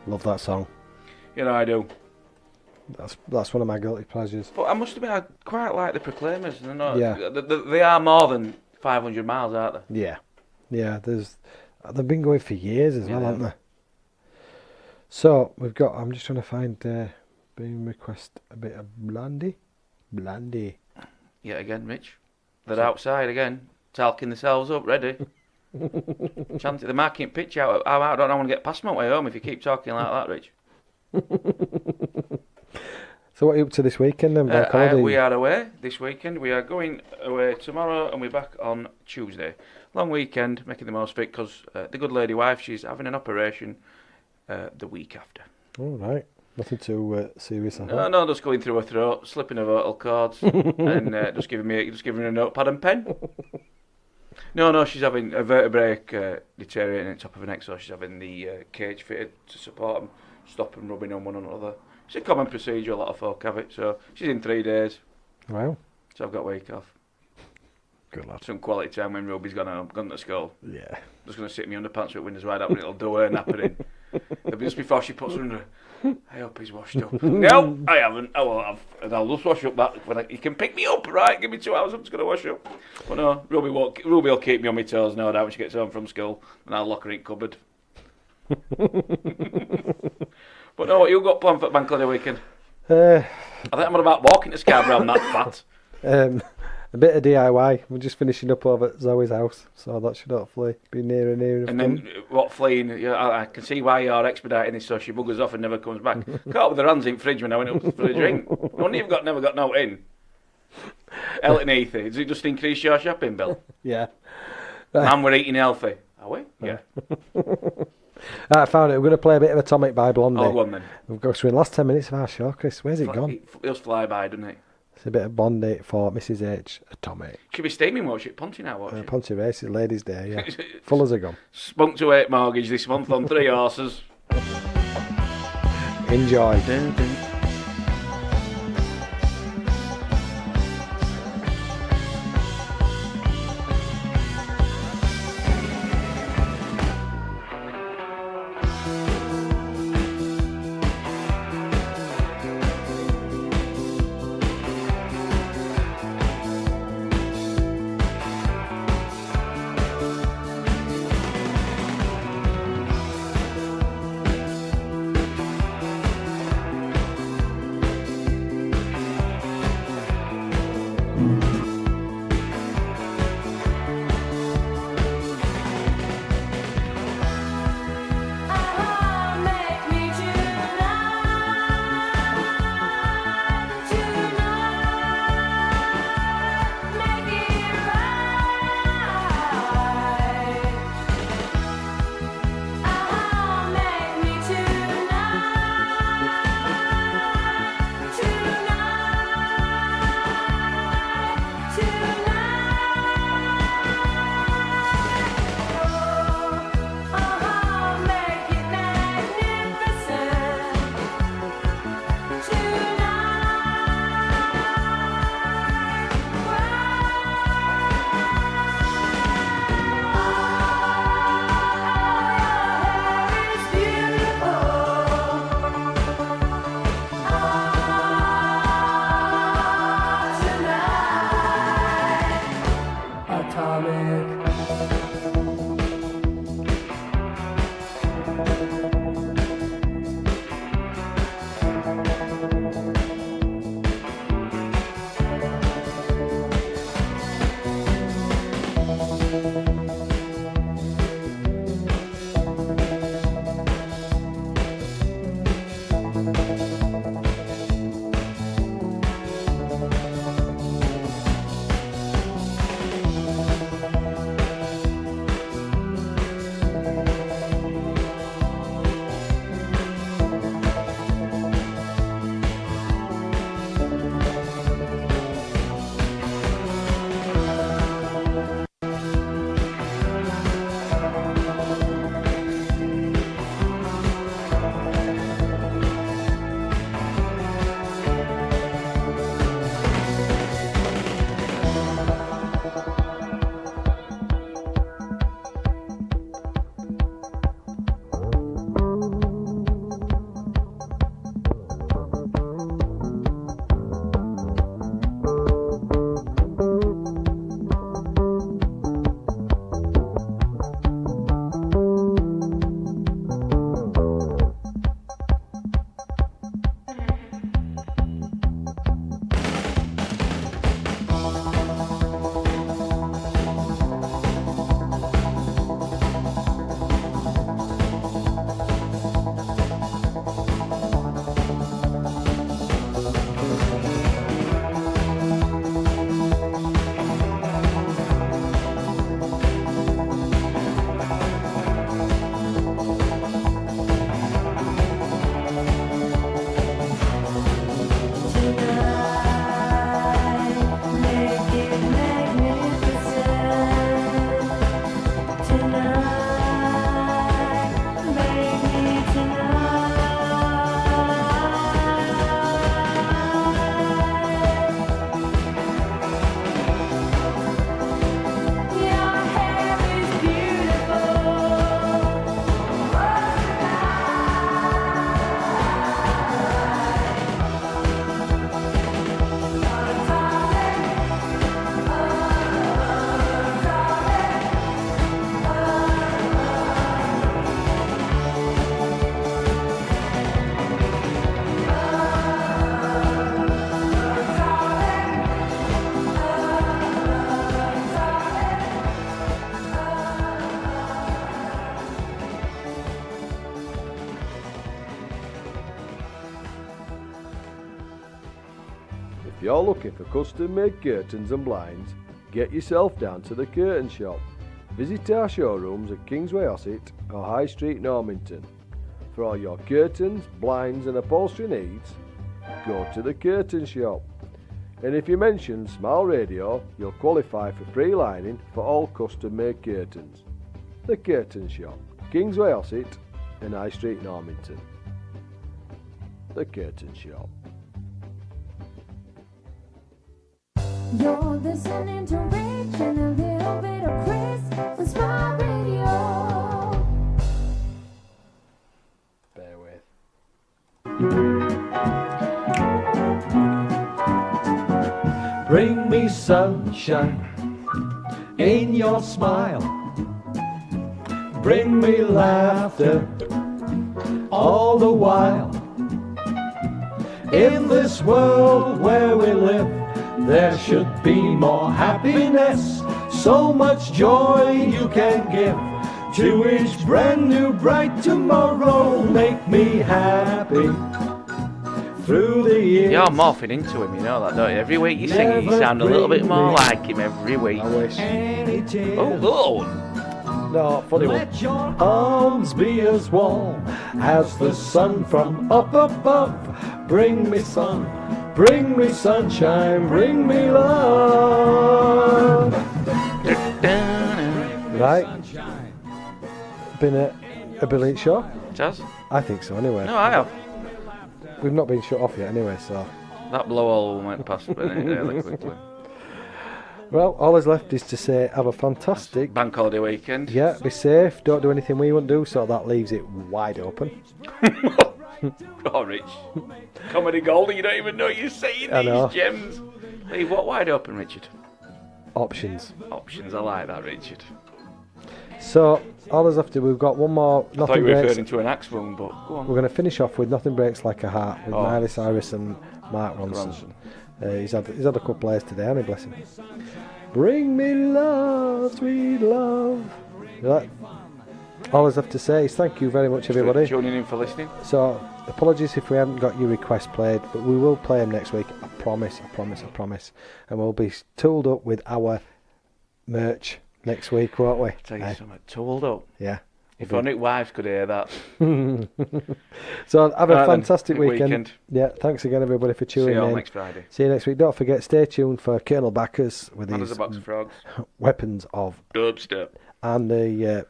Love that song. You know I do. That's one of my guilty pleasures. But I must admit, I quite like the Proclaimers. They're not, Yeah. They are more than 500 miles, aren't they? Yeah, yeah. They've been going for years as well, Yeah. haven't they? So we've got. I'm just trying to find. Being request a bit of Blandy. Yet again, Mitch. They're outside again, talking themselves up, ready. Chance they're marking pitch out. I don't want to get past my way home if you keep talking like that, Rich. So what are you up to this weekend then, bank holiday? We are away this weekend. We are going away tomorrow and we're back on Tuesday. Long weekend, making the most of it because the good lady wife, she's having an operation the week after. All right. Nothing too serious. No, just going through her throat, slipping her vocal cords, and just giving her a notepad and pen. No, she's having a vertebrae deteriorating at the top of her neck, so she's having the cage fitted to support them, stop them rubbing on one another. It's a common procedure, a lot of folk have it, so she's in 3 days. Wow. So I've got a week off. Good lad. Some quality time when Ruby's gone to school. Yeah. Just going to sit in my underpants with windows wide open, it'll do her napping. It'll be just before she puts her under. I hope he's washed up. No, I haven't. I won't have. And I'll just wash up that. You can pick me up, right? Give me 2 hours, I'm just going to wash up. But no, Ruby will keep me on my toes, no doubt, when she gets home from school. And I'll lock her in cupboard. But no, what you got planned for Bank Holiday weekend? I think I'm on about walking to Scarborough, I'm that fat. A bit of DIY. We're just finishing up over at Zoe's house, so that should hopefully be nearer and nearer. And then what fleeing? I can see why you're expediting this, so she buggers off and never comes back. Caught with her hands in the fridge when I went up for a drink. Only you've never got no in. Elton Ether, does it just increase your shopping bill? Yeah. Right. Man, we're eating healthy. Are we? Yeah. I found it. We're going to play a bit of Atomic by Blondie. Oh, go on then. We've got to the last 10 minutes of our show, Chris. Where's it gone? It does fly by, doesn't it? It's a bit of Blondie for Mrs H. Atomic. Should be steaming, watch it. Ponty now, watch it. Ponty Race is Ladies' Day, yeah. Full as a gun. Spunk to 8 mortgage this month on 3 horses. Enjoy. Dun, dun. you're looking for custom-made curtains and blinds, get yourself down to the Curtain Shop. Visit our showrooms at Kingsway Ossett or High Street Normanton. For all your curtains, blinds and upholstery needs, go to the Curtain Shop. And if you mention Smile Radio, you'll qualify for free lining for all custom-made curtains. The Curtain Shop, Kingsway Ossett and High Street Normanton. The Curtain Shop. You're listening to Rich and a little bit of Chris on Smile Radio. Bear with. Bring me sunshine in your smile. Bring me laughter all the while. In this world where we live, there should be more happiness. So much joy you can give to each brand new bright tomorrow. Make me happy through the years. You're morphing into him, you know that, don't you? Every week you sing it, you sound a little bit more like him every week. I wish. Oh. No, funny one. Let your arms be as warm as the sun from up above. Bring me sun, bring me sunshine, bring me love. Right. Been a brilliant show? Jazz? I think so, anyway. No, I have. We've not been shut off yet, anyway, so. That blowhole went past me really quickly. Well, all that's left is to say have a fantastic Bank holiday weekend. Yeah, be safe, don't do anything we won't do, so that leaves it wide open. Oh, Rich. Comedy gold, you don't even know you're saying I know. these gems. Leave what wide open, Richard? Options. Options, I like that, Richard. So, all that's left, we've got one more. I thought Nothing you were Breaks. referring to an axe wound, but go on. We're going to finish off with Nothing Breaks Like a Heart with Oh. Miley Cyrus and Mark Ronson. He's had a couple of players today, hasn't he, bless him? Bring me love, sweet love. Right. All I have to say is thank you very much, everybody. Tuning in for listening. So, apologies if we haven't got your request played, but we will play them next week. I promise. And we'll be tooled up with our merch next week, won't we? Tell you something, tooled up. Yeah. If only wives could hear that. So have a Right then, fantastic good weekend. weekend. Yeah, thanks again everybody for tuning in. See you all next Friday. See you next week. Don't forget, stay tuned for Colonel Backers with And his there's a box of frogs. weapons of Dubstep. and the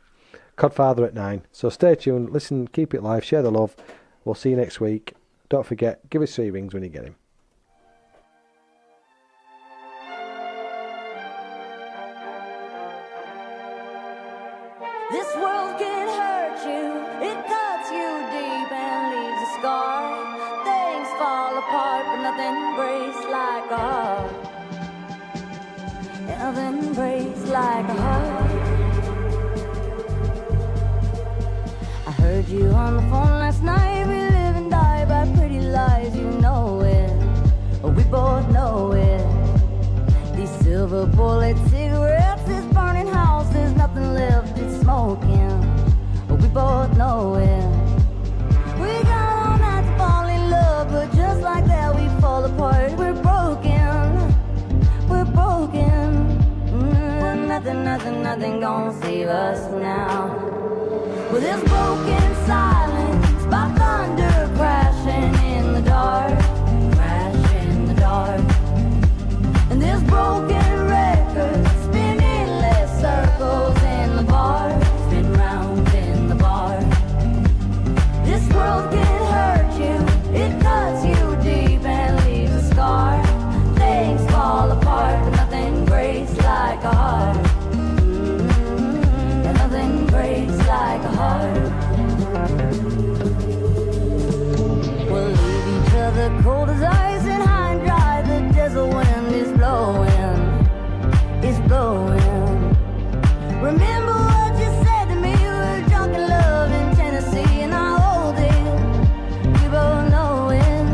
Codfather at 9. So stay tuned, listen, keep it live, share the love. We'll see you next week. Don't forget, give us 3 rings when you get him. This world can hurt you, it cuts you deep and leaves a scar. Things fall apart, but nothing breaks like a heart. Nothing breaks like a heart. I heard you on the phone last night. We live and die by pretty lies, you know it. We both know it. These silver bullet cigarettes, this burning house, there's nothing left, it's smoking. We both know it. We got all night to fall in love, but just like that we fall apart. We're broken, we're broken. Nothing gonna save us now. Well, there's broken silence by thunder crashing in the dark, crash in the dark. And there's broken records spinning endless circles in the bar, spin round in the bar. This world can hurt you, it cuts you deep and leaves a scar. Things fall apart, but nothing breaks like a heart. And nothing breaks like a heart. We'll leave each other cold as ice and high and dry. The desert wind is blowing, it's blowing. Remember what you said to me, we were drunk in love in Tennessee, and I hold it, we both know it.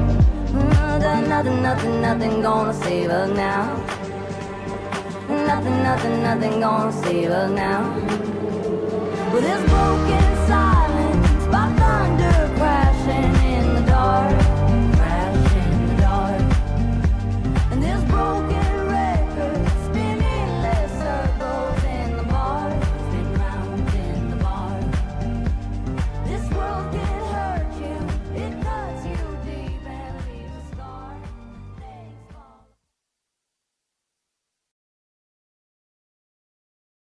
Nothing gonna save us now. Nothing gonna save us now. Well, there's broken